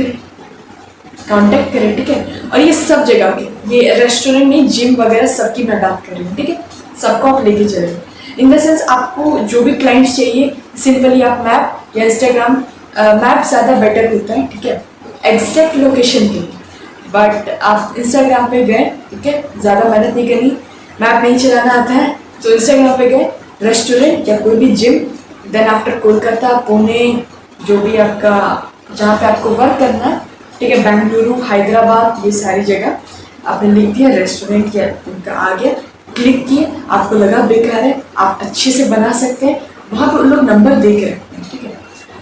करें, ठीक है। और ये सब जगह के, ये रेस्टोरेंट नहीं, जिम वगैरह सबकी मैं बात कर रही हूँ, ठीक है। सबको आप लेके चलेंगे, इन द सेंस आपको जो भी क्लाइंट्स चाहिए, सिंपली आप मैप या इंस्टाग्राम, मैप ज़्यादा बेटर होता है, ठीक है, एग्जैक्ट लोकेशन के लिए। बट आप इंस्टाग्राम पे गए, ठीक है, ज़्यादा मेहनत नहीं करनी, मैप नहीं चलाना आता है तो इंस्टाग्राम पे गए, रेस्टोरेंट या कोई भी gym, then after Kolkata, Pune, जो भी आपका जहाँ पे आपको वर्क करना है, ठीक है, बेंगलुरु, हैदराबाद, ये सारी जगह आपने लिख दिया, रेस्टोरेंट किया, उनका आ गया, क्लिक किए, आपको लगा बेकार है, आप अच्छे से बना सकते हैं, वहाँ पर उन लोग नंबर दे के रखते हैं, ठीक है।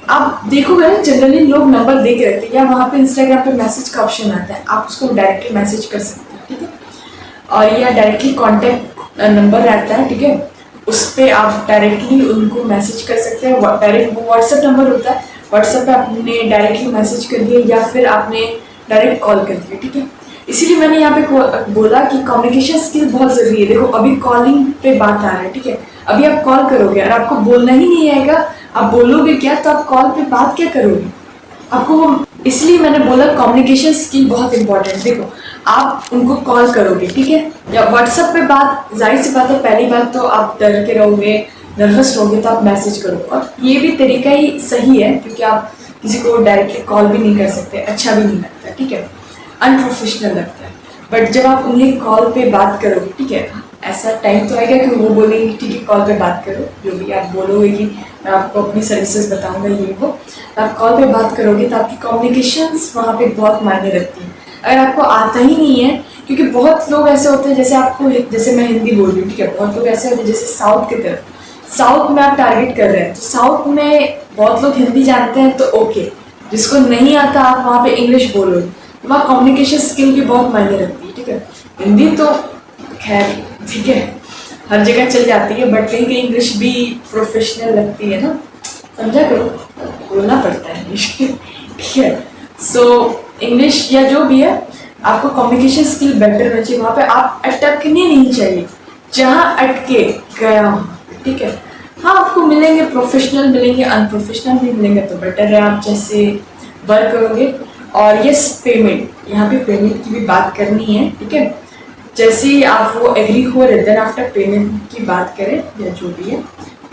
आप देखोगे ना, जनरली लोग नंबर दे के रखते हैं, या वहाँ पे इंस्टाग्राम पे मैसेज का ऑप्शन आता है, आप उसको डायरेक्टली मैसेज कर सकते हैं, ठीक है। और या डायरेक्टली कॉन्टैक्ट नंबर रहता है, ठीक है, उस पर आप डायरेक्टली उनको मैसेज कर सकते हैं, डायरेक्ट वो व्हाट्सएप नंबर होता है, व्हाट्सएप पे आपने डायरेक्टली मैसेज कर दिया या फिर आपने डायरेक्ट कॉल कर दिया, ठीक है। इसीलिए मैंने यहाँ पे बोला कि कम्युनिकेशन स्किल बहुत ज़रूरी है। देखो अभी कॉलिंग पे बात आ रहा है, ठीक है, अभी आप कॉल करोगे और आपको बोलना ही नहीं आएगा, आप बोलोगे क्या, तो आप कॉल पे बात क्या करोगे आपको वो, इसलिए मैंने बोला कम्युनिकेशन स्किल बहुत इंपॉर्टेंट। देखो आप उनको कॉल करोगे, ठीक है, या व्हाट्सएप पे बात, जाहिर सी बात है, पहली बात तो आप डर के रहोगे, नर्वस रहोगे, तो आप मैसेज करो। और ये भी तरीका ही सही है, क्योंकि आप किसी को डायरेक्टली कॉल भी नहीं कर सकते, अच्छा भी नहीं लगता, ठीक है, अनप्रोफेशनल लगता है। बट जब आप उन्हें कॉल पे बात करोगे, ठीक है, ऐसा टाइम तो आएगा कि वो बोलेंगे ठीक है कॉल पे बात करो, जो भी आप बोलोगे कि मैं आपको अपनी सर्विसेज बताऊंगा ये वो, तो आप कॉल पे बात करोगे तो आपकी कम्युनिकेशंस वहाँ पे बहुत मायने रखती है। अगर आपको आता ही नहीं है, क्योंकि बहुत लोग ऐसे होते हैं, जैसे आपको, जैसे मैं हिंदी बोल रही हूँ, ठीक है, बहुत लोग ऐसे होते हैं जैसे साउथ की तरफ, साउथ में आप टारगेट कर रहे हैं, तो साउथ में बहुत लोग हिंदी जानते हैं तो ओके, जिसको नहीं आता आप वहाँ पे इंग्लिश बोलो, वहाँ कम्युनिकेशन स्किल भी बहुत मायने रखती है, ठीक है। हिंदी तो खैर ठीक है हर जगह चल जाती है, बट कहीं कहीं इंग्लिश भी प्रोफेशनल लगती है ना, समझा करो, बोलना पड़ता है इंग्लिश, ठीक है। सो इंग्लिश या जो भी है, आपको कम्युनिकेशन स्किल बेटर होना चाहिए, वहाँ पे आप अटकने नहीं चाहिए, जहाँ अटके गया हूँ, ठीक है। हाँ आपको मिलेंगे प्रोफेशनल, मिलेंगे अनप्रोफेशनल भी मिलेंगे, तो बेटर है आप जैसे वर्क करोगे। और यस पेमेंट, यहाँ पे पेमेंट की भी बात करनी है, ठीक है, जैसे ही आप वो एग्री हो रहे देन आफ्टर पेमेंट की बात करें या जो भी है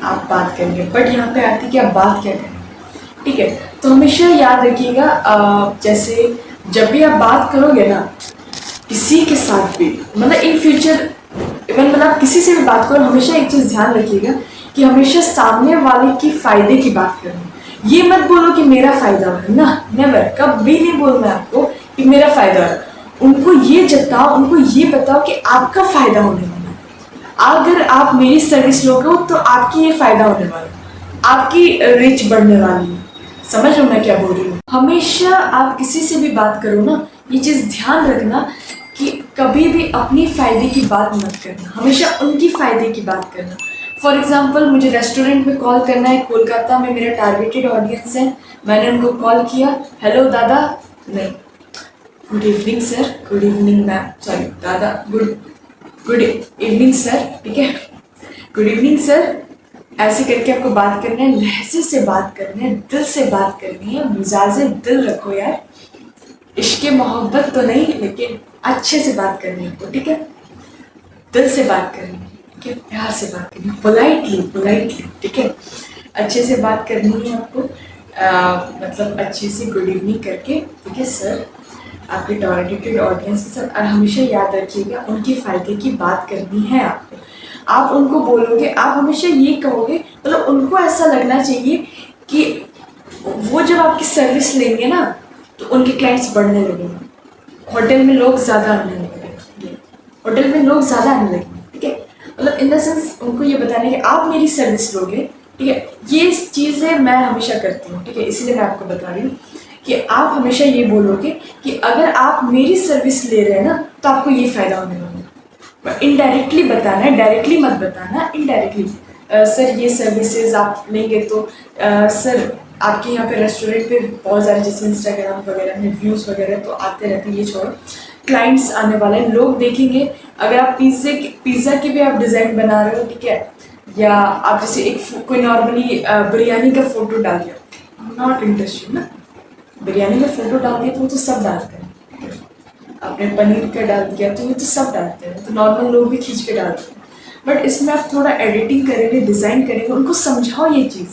आप बात करेंगे। बट यहाँ पे आती है कि आप बात क्या करेंगे, ठीक है। तो हमेशा याद रखिएगा, जैसे जब भी आप बात करोगे ना किसी के साथ भी, मतलब इन फ्यूचर इवन मतलब आप किसी से भी बात करो, हमेशा एक चीज़ ध्यान रखिएगा कि हमेशा सामने वाले की फ़ायदे की बात करना। ये मत बोलो कि मेरा फ़ायदा हो ना, नेवर, कभी नहीं बोलना है आपको कि मेरा फ़ायदा हो। उनको ये जताओ, उनको ये बताओ कि आपका फ़ायदा होने वाला है। अगर आप मेरी सर्विस लोगे तो आपकी ये फ़ायदा होने वाला है, आपकी रीच बढ़ने वाली है। समझ लो मैं क्या बोल रही हूँ। हमेशा आप किसी से भी बात करो ना, ये चीज़ ध्यान रखना कि कभी भी अपनी फ़ायदे की बात मत करना, हमेशा उनकी फ़ायदे की बात करना। फॉर एग्जाम्पल मुझे रेस्टोरेंट में कॉल करना है, कोलकाता में मेरा टारगेटेड ऑडियंस है, मैंने उनको कॉल किया, हेलो दादा, नहीं, good evening sir, good evening ma'am, sorry दादा, गुड इवनिंग सर, ठीक है। Good evening sir. ऐसे करके आपको बात करना है, लहजे से बात करनी है, दिल से बात करनी है, मिजाजे दिल रखो यार। इश्क मोहब्बत तो नहीं, लेकिन अच्छे से बात करनी है आपको, ठीक है। दिल से बात करनी है, ठीक है, प्यार से बात करनी है, पोलाइटली, ठीक है। अच्छे से बात करनी है आपको, मतलब अच्छे से गुड इवनिंग करके, ठीक है सर। आपके टॉलरेटेड ऑडियंस के साथ, और हमेशा याद रखिएगा उनके फ़ायदे की बात करनी है आपको। आप उनको बोलोगे, आप हमेशा ये कहोगे, मतलब उनको ऐसा लगना चाहिए कि वो जब आपकी सर्विस लेंगे ना तो उनके क्लाइंट्स बढ़ने लगेंगे। होटल में लोग ज़्यादा आने लगेंगे, होटल में लोग ज़्यादा आने लगेंगे, ठीक है। मतलब इन द सेंस उनको ये बताने कि आप मेरी सर्विस लोगे, ठीक है। ये चीज़ें मैं हमेशा करती हूँ, ठीक है, इसीलिए मैं आपको बता रही हूँ कि आप हमेशा ये बोलोगे कि अगर आप मेरी सर्विस ले रहे हैं ना तो आपको ये फ़ायदा होने वाला है। इनडायरेक्टली बताना है, डायरेक्टली मत बताना, इनडायरेक्टली। सर ये सर्विसेज आप लेंगे तो सर आपके यहाँ पे रेस्टोरेंट पे बहुत सारे, जैसे इंस्टाग्राम वगैरह में व्यूज़ वगैरह तो आते रहते हैं, ये छोड़ो, क्लाइंट्स आने वाले हैं, लोग देखेंगे। अगर आप पिज़्ज़ा की भी आप डिज़ाइन बना रहे हो, ठीक है, या आप जैसे एक कोई नॉर्मली बिरयानी का फ़ोटो डाल दिया, नॉट इंटरेस्टेड ना, बिरयानी में फ़ोटो डाल दिया तो वो तो सब डालते हैं, आपने पनीर का डाल दिया तो ये तो सब डालते हैं, तो नॉर्मल लोग भी खींच के डालते हैं। बट इसमें आप थोड़ा एडिटिंग करेंगे, डिज़ाइन करेंगे, उनको समझाओ ये चीज़,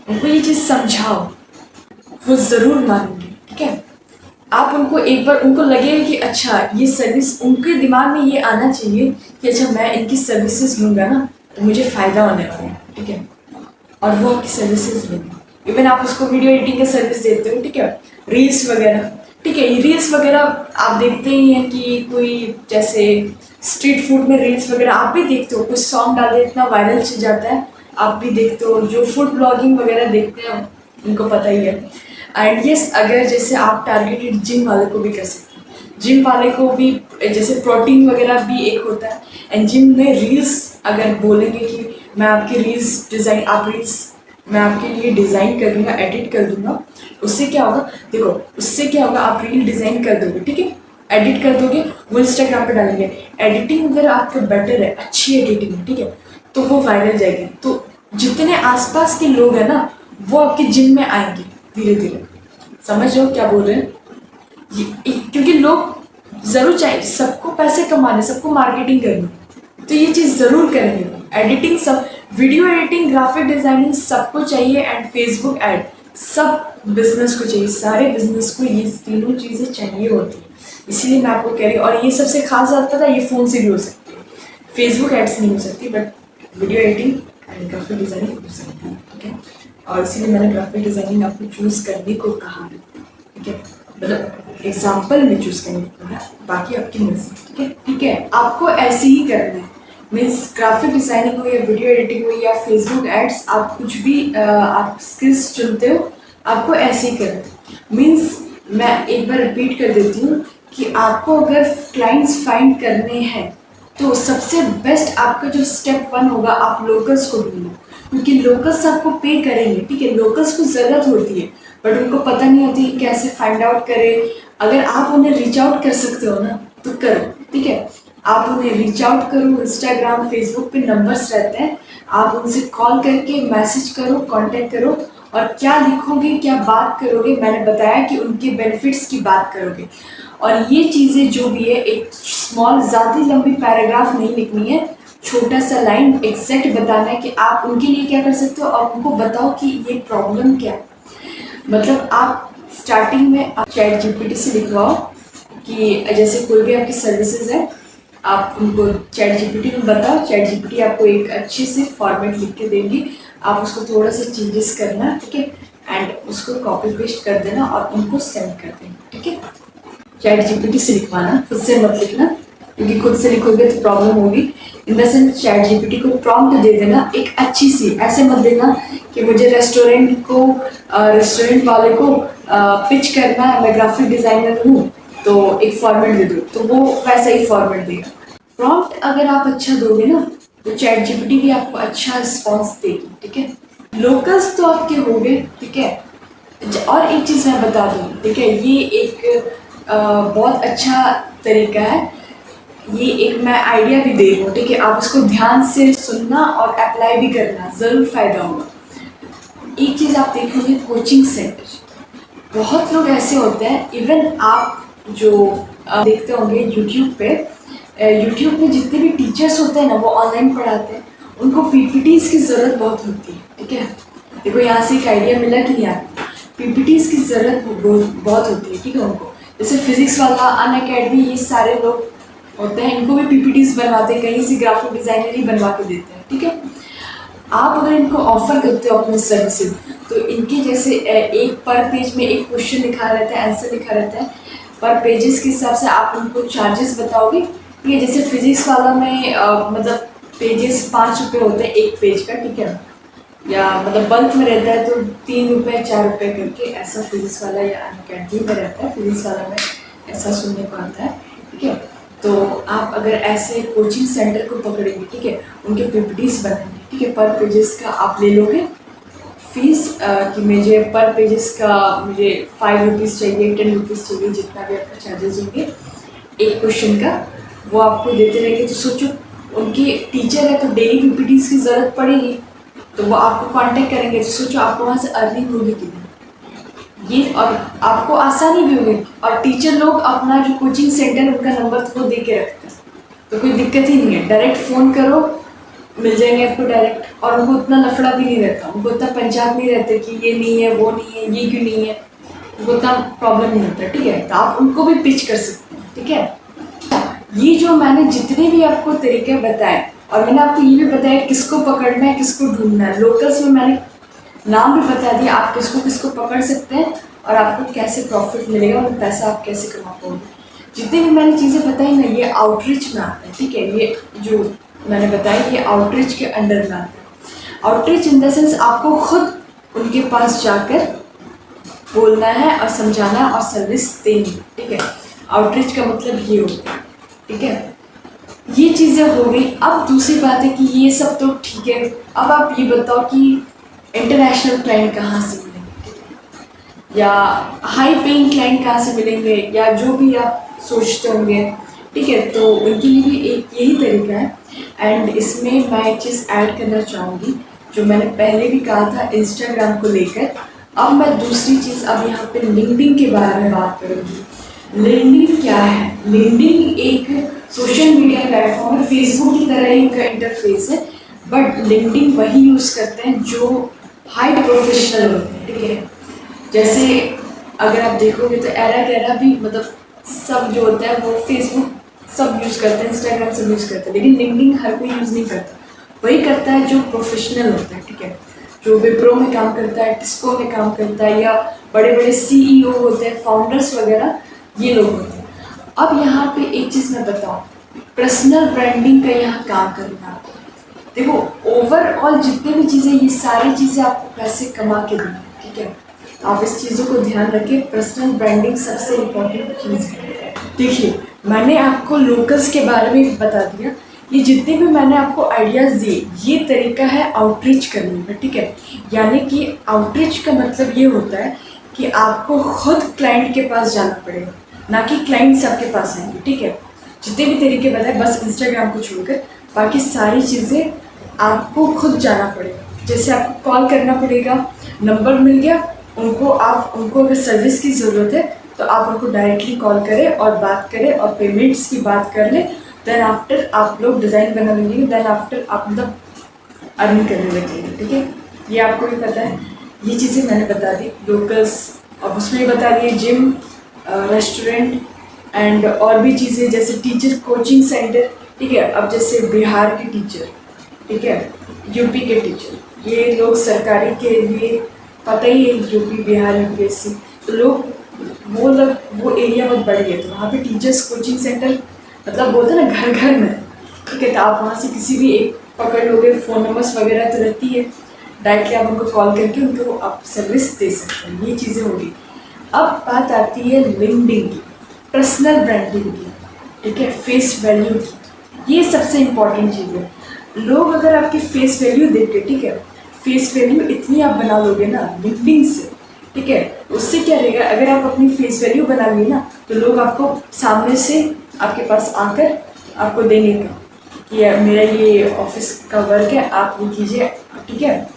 उनको ये चीज़ समझाओ, वो ज़रूर मानेंगे, ठीक है। आप उनको एक बार, उनको लगेगा कि अच्छा ये सर्विस, उनके दिमाग में ये आना चाहिए कि अच्छा मैं इनकी सर्विसेज लूँगा ना तो मुझे फ़ायदा होने वाला है, ठीक है, और वो आपकी सर्विसेज लेंगे। इवन आप उसको वीडियो एडिटिंग का सर्विस देते हो, ठीक है, रील्स वगैरह, ठीक है, ये रील्स वगैरह आप देखते ही हैं कि कोई जैसे स्ट्रीट फूड में रील्स वगैरह आप भी देखते हो, कुछ सॉन्ग डाल दे इतना वायरल चल जाता है, आप भी देखते हो। जो फूड ब्लॉगिंग वगैरह देखते हैं उनको पता ही है। एंड यस, अगर जैसे आप टारगेटेड जिम वाले को भी कर सकते हैं, जिम वाले को भी जैसे प्रोटीन वगैरह भी एक होता है, एंड जिम में रील्स अगर बोलेंगे कि मैं आपकी रील्स डिज़ाइन, आप रील्स मैं आपके लिए डिज़ाइन कर दूँगा, एडिट कर दूँगा, उससे क्या होगा, देखो उससे क्या होगा, आप रील डिज़ाइन कर दोगे, ठीक है, एडिट कर दोगे, वो इंस्टाग्राम पे डालेंगे। एडिटिंग अगर आपका बेटर है, अच्छी एडिटिंग है, ठीक है, तो वो वायरल जाएगी, तो जितने आसपास के लोग हैं ना वो आपके जिम में आएंगे धीरे धीरे। समझ रहे हो क्या बोल रहे हैं? क्योंकि लोग ज़रूर चाहिए, सबको पैसे कमाने, सबको मार्केटिंग करनी, तो ये चीज़ ज़रूर करेंगे। एडिटिंग, सब वीडियो एडिटिंग, ग्राफिक डिज़ाइनिंग सबको चाहिए, एंड फेसबुक ऐड सब बिजनेस को चाहिए, सारे बिजनेस को ये तीनों चीज़ें चाहिए होती है। इसीलिए मैं आपको कह रही हूँ, और ये सबसे खास बात पता है, ये फ़ोन से भी हो सकती है, फेसबुक एड्स नहीं हो सकती, but video editing and graphic designing हो सकती है, ठीक है। और इसीलिए मैंने ग्राफिक डिज़ाइनिंग आपको चूज़ करने को कहा है, ठीक है, मतलब एग्जाम्पल में चूज़ करने को कहा है, बाकी आपकी मर्जी, ठीक है, ठीक है। आपको ऐसे ही करना है, मीन्स ग्राफिक डिज़ाइनिंग हो या वीडियो एडिटिंग हो या फेसबुक एड्स, आप कुछ भी आप स्किल्स चुनते हो, आपको ऐसे ही करना है। मीन्स मैं एक बार रिपीट कर देती हूँ कि आपको अगर क्लाइंट्स फाइंड करने हैं तो सबसे बेस्ट आपका जो स्टेप 1 होगा, आप लोकल्स को ढूंढो, क्योंकि लोकल्स आपको पे करेंगे, ठीक है। लोकल्स को ज़रूरत होती है बट उनको पता नहीं होती कैसे फाइंड आउट करें। अगर आप उन्हें रीच आउट कर सकते हो ना तो करो, ठीक है, आप उन्हें रीच आउट करो। इंस्टाग्राम, फेसबुक पे नंबर्स रहते हैं, आप उनसे कॉल करके मैसेज करो, कांटेक्ट करो, और क्या लिखोगे, क्या बात करोगे, मैंने बताया कि उनके बेनिफिट्स की बात करोगे। और ये चीज़ें जो भी है, एक स्मॉल, ज़्यादा लंबी पैराग्राफ नहीं लिखनी है, छोटा सा लाइन एग्जैक्ट बताना है कि आप उनके लिए क्या कर सकते हो, और उनको बताओ कि ये प्रॉब्लम क्या है। मतलब आप स्टार्टिंग में आप चैट जीपीटी से लिखवाओ कि जैसे कोई भी आपकी सर्विसेज है, आप उनको चैट जीपीटी में बताओ, चैट जीपीटी आपको एक अच्छे से फॉर्मेट लिख के देंगी, आप उसको थोड़ा सा चेंजेस करना, ठीक है, एंड उसको कॉपी पेस्ट कर देना और उनको सेंड कर देना, ठीक है। चैट जीपीटी से लिखवाना, खुद से मत लिखना, क्योंकि खुद से लिखोगे तो प्रॉब्लम होगी। In the sense chat GPT को प्रॉम्प्ट दे देना एक अच्छी सी, ऐसे मत देना कि मुझे रेस्टोरेंट वाले को पिच करना है, मैं ग्राफिक डिज़ाइनर हूँ तो एक फॉर्मेट दे दो, तो वो वैसा ही फॉर्मेट देगा। प्रॉम्प्ट अगर आप अच्छा दोगे ना तो चैट जीपीटी भी आपको अच्छा रिस्पॉन्स देगी, ठीक है। लोकल्स तो आपके हो गए, ठीक है। और एक चीज़ मैं बता दूँ, ठीक है, ये एक बहुत अच्छा तरीका है। ये एक मैं आइडिया भी दे रही हूँ, ठीक है। आप इसको ध्यान से सुनना और अप्लाई भी करना, ज़रूर फ़ायदा होगा। एक चीज़ आप देखोगे, कोचिंग सेंटर। बहुत लोग ऐसे होते हैं, इवन आप जो देखते होंगे यूट्यूब पे, यूट्यूब में जितने भी टीचर्स होते हैं ना, वो ऑनलाइन पढ़ाते हैं, उनको पीपीटीज़ की ज़रूरत बहुत होती है, ठीक है। देखो यहाँ से एक आइडिया मिला कि नहीं आपको, पीपीटीज़ की ज़रूरत बहुत होती है, ठीक है उनको। जैसे फिजिक्स वाला, अनअकैडमी, ये सारे लोग होते हैं, इनको भी पीपीटीज़ बनवाते हैं, कहीं से ग्राफिक डिज़ाइनर ही बनवा के देते हैं, ठीक है। आप अगर इनको ऑफर करते हो अपने सर्विसेज, तो इनके जैसे एक पर पेज में एक क्वेश्चन लिखा रहता है, आंसर लिखा रहता है, पर पेजेस के हिसाब से आप उनको चार्जेस बताओगे, ठीक है। जैसे फिजिक्स वाला में मतलब पेजेस 5 रुपये होते हैं एक पेज का, ठीक है, या मतलब बल्क में रहता है तो 3 रुपये 4 रुपये करके, ऐसा फिजिक्स वाला या अनअकैडमी में रहता है। फिजिक्स वाला में ऐसा सुनने को आता है, ठीक है। तो आप अगर ऐसे कोचिंग सेंटर को पकड़ेंगे, ठीक है, उनके पीपीटीज बनाएंगे, ठीक है, पर पेजेस का आप ले लोगे फीस, कि मुझे पर पेजेस का मुझे 5 रुपीज़ चाहिए, 10 रुपीज़ चाहिए, जितना भी आपका चार्जेस होंगे एक क्वेश्चन का, वो आपको देते रहेंगे। तो सोचो, उनके टीचर है तो डेली पीपीटीज की ज़रूरत पड़ेगी, तो वो आपको कांटेक्ट करेंगे, तो सोचो आपको वहाँ से अर्निंग होगी कि नहीं ये, और आपको आसानी भी होगी। और टीचर लोग अपना जो कोचिंग सेंटर उनका नंबर तो वो दे के रखते हैं, तो कोई दिक्कत ही नहीं है, डायरेक्ट फ़ोन करो, मिल जाएंगे आपको डायरेक्ट। और उनको उतना लफड़ा भी नहीं रहता, उनको उतना पंचायत नहीं रहता कि ये नहीं है, वो नहीं है, ये क्यों नहीं है, उनको उतना प्रॉब्लम नहीं होता, ठीक है। तो आप उनको भी पिच कर सकते हैं, ठीक है। ये जो मैंने जितने भी आपको तरीके बताए, और मैंने आपको ये भी बताया किसको पकड़ना है, किसको ढूंढना है। लोकल्स में मैंने नाम भी बता दिया, आप किसको किसको पकड़ सकते हैं और आपको कैसे प्रॉफिट मिलेगा और पैसा आप कैसे कमा पाओगे। जितनी भी मैंने चीज़ें बताई ना, ये आउटरीच में आता है, ठीक है। ये जो मैंने बताया ये आउटरीच के अंडर में आता है। आउटरीच इन द सेंस आपको खुद उनके पास जाकर बोलना है और समझाना है और सर्विस देनी है, ठीक है। आउटरीच का मतलब ये होता है, ठीक है। ये चीज़ें हो गई। अब दूसरी बात है कि ये सब तो ठीक है, अब आप ये बताओ कि इंटरनेशनल क्लाइंट कहाँ से मिलेंगे, या हाई पेइंग क्लाइंट कहाँ से मिलेंगे, या जो भी आप सोचते होंगे, ठीक है। तो उनके लिए भी एक यही तरीका है। एंड इसमें मैं एक चीज़ ऐड करना चाहूँगी, जो मैंने पहले भी कहा था इंस्टाग्राम को लेकर। अब मैं दूसरी चीज़ अब यहाँ पे लिंक्डइन के बारे में बात करूँगी। लिंक्डइन क्या है? लिंक्डइन एक सोशल मीडिया प्लेटफॉर्म है, फेसबुक की तरह ही इनका इंटरफेस है, बट लिंक्डइन वही यूज़ करते हैं जो हाई प्रोफेशनल होते हैं, ठीक है। जैसे अगर आप देखोगे तो एरा गैरा भी, मतलब सब जो होता है वो फेसबुक सब यूज़ करते हैं, इंस्टाग्राम सब यूज़ करते हैं, लेकिन लिंक्डइन हर कोई यूज़ नहीं करता। वही करता है जो प्रोफेशनल होता है, ठीक है, जो विप्रो में काम करता है, टिस्को में काम करता है, या बड़े बड़े सीईओ होते हैं, फाउंडर्स वगैरह, ये लोग होते हैं। अब यहाँ पे एक चीज़ मैं बताऊँ, पर्सनल ब्रांडिंग का यहाँ काम करना आपको। देखो, ओवरऑल जितने भी चीज़ें, ये सारी चीज़ें आपको पैसे कमा के देंगी, ठीक है। आप इस चीज़ों को ध्यान रखें, पर्सनल ब्रांडिंग सबसे इम्पोर्टेंट चीज़ है। देखिए, मैंने आपको लोकल्स के बारे में बता दिया, ये जितने भी मैंने आपको आइडियाज़ दिए, ये तरीका है आउटरीच करने का, ठीक है। यानी कि आउटरीच का मतलब ये होता है कि आपको खुद क्लाइंट के पास जाना पड़ेगा, ना कि क्लाइंट्स आपके पास आएंगे, ठीक है। जितने भी तरीके बताए, बस इंस्टाग्राम को छोड़कर बाकी सारी चीज़ें आपको खुद जाना पड़ेगा। जैसे आपको कॉल करना पड़ेगा, नंबर मिल गया, उनको अगर सर्विस की ज़रूरत है तो आप उनको डायरेक्टली कॉल करें और बात करें और पेमेंट्स की बात कर लें। देन आफ्टर आप लोग डिज़ाइन बना लेंगे, देन आफ्टर आप मतलब अर्निंग करने लगेंगे, ठीक है। ये आपको भी पता है, ये चीज़ें मैंने बता दी लोकल्स, और उसमें बता दिए जिम, रेस्टोरेंट एंड और भी चीज़ें, जैसे टीचर कोचिंग सेंटर, ठीक है। अब जैसे बिहार के टीचर, ठीक है, यूपी के टीचर, ये लोग सरकारी के लिए पता ही है, यूपी बिहार यूपीएससी, तो लोग वो एरिया बहुत बड़ी है, तो वहाँ पे टीचर्स कोचिंग सेंटर मतलब बोलते हैं ना घर घर में, ठीक है। तो आप वहाँ से किसी भी एक पकड़ लोगे, फ़ोन नंबर्स वगैरह तो रहती है, डायरेक्टली आप उनको कॉल करके उनको आप सर्विस दे सकते हैं। ये चीज़ें होगी। अब बात आती है लिंक्डइन की, पर्सनल ब्रांडिंग की, ठीक है, फेस वैल्यू की। ये सबसे इम्पॉर्टेंट चीज़ है। लोग अगर आपकी फेस वैल्यू देख के, ठीक है, फेस वैल्यू इतनी आप बना लोगे ना लिंक्डइन से, ठीक है, उससे क्या रहेगा, अगर आप अपनी फेस वैल्यू बना लिए ना, तो लोग आपको सामने से आपके पास आकर आपको देंगे काम कि यार मेरा ये ऑफिस का वर्क है, आप वो कीजिए, ठीक है,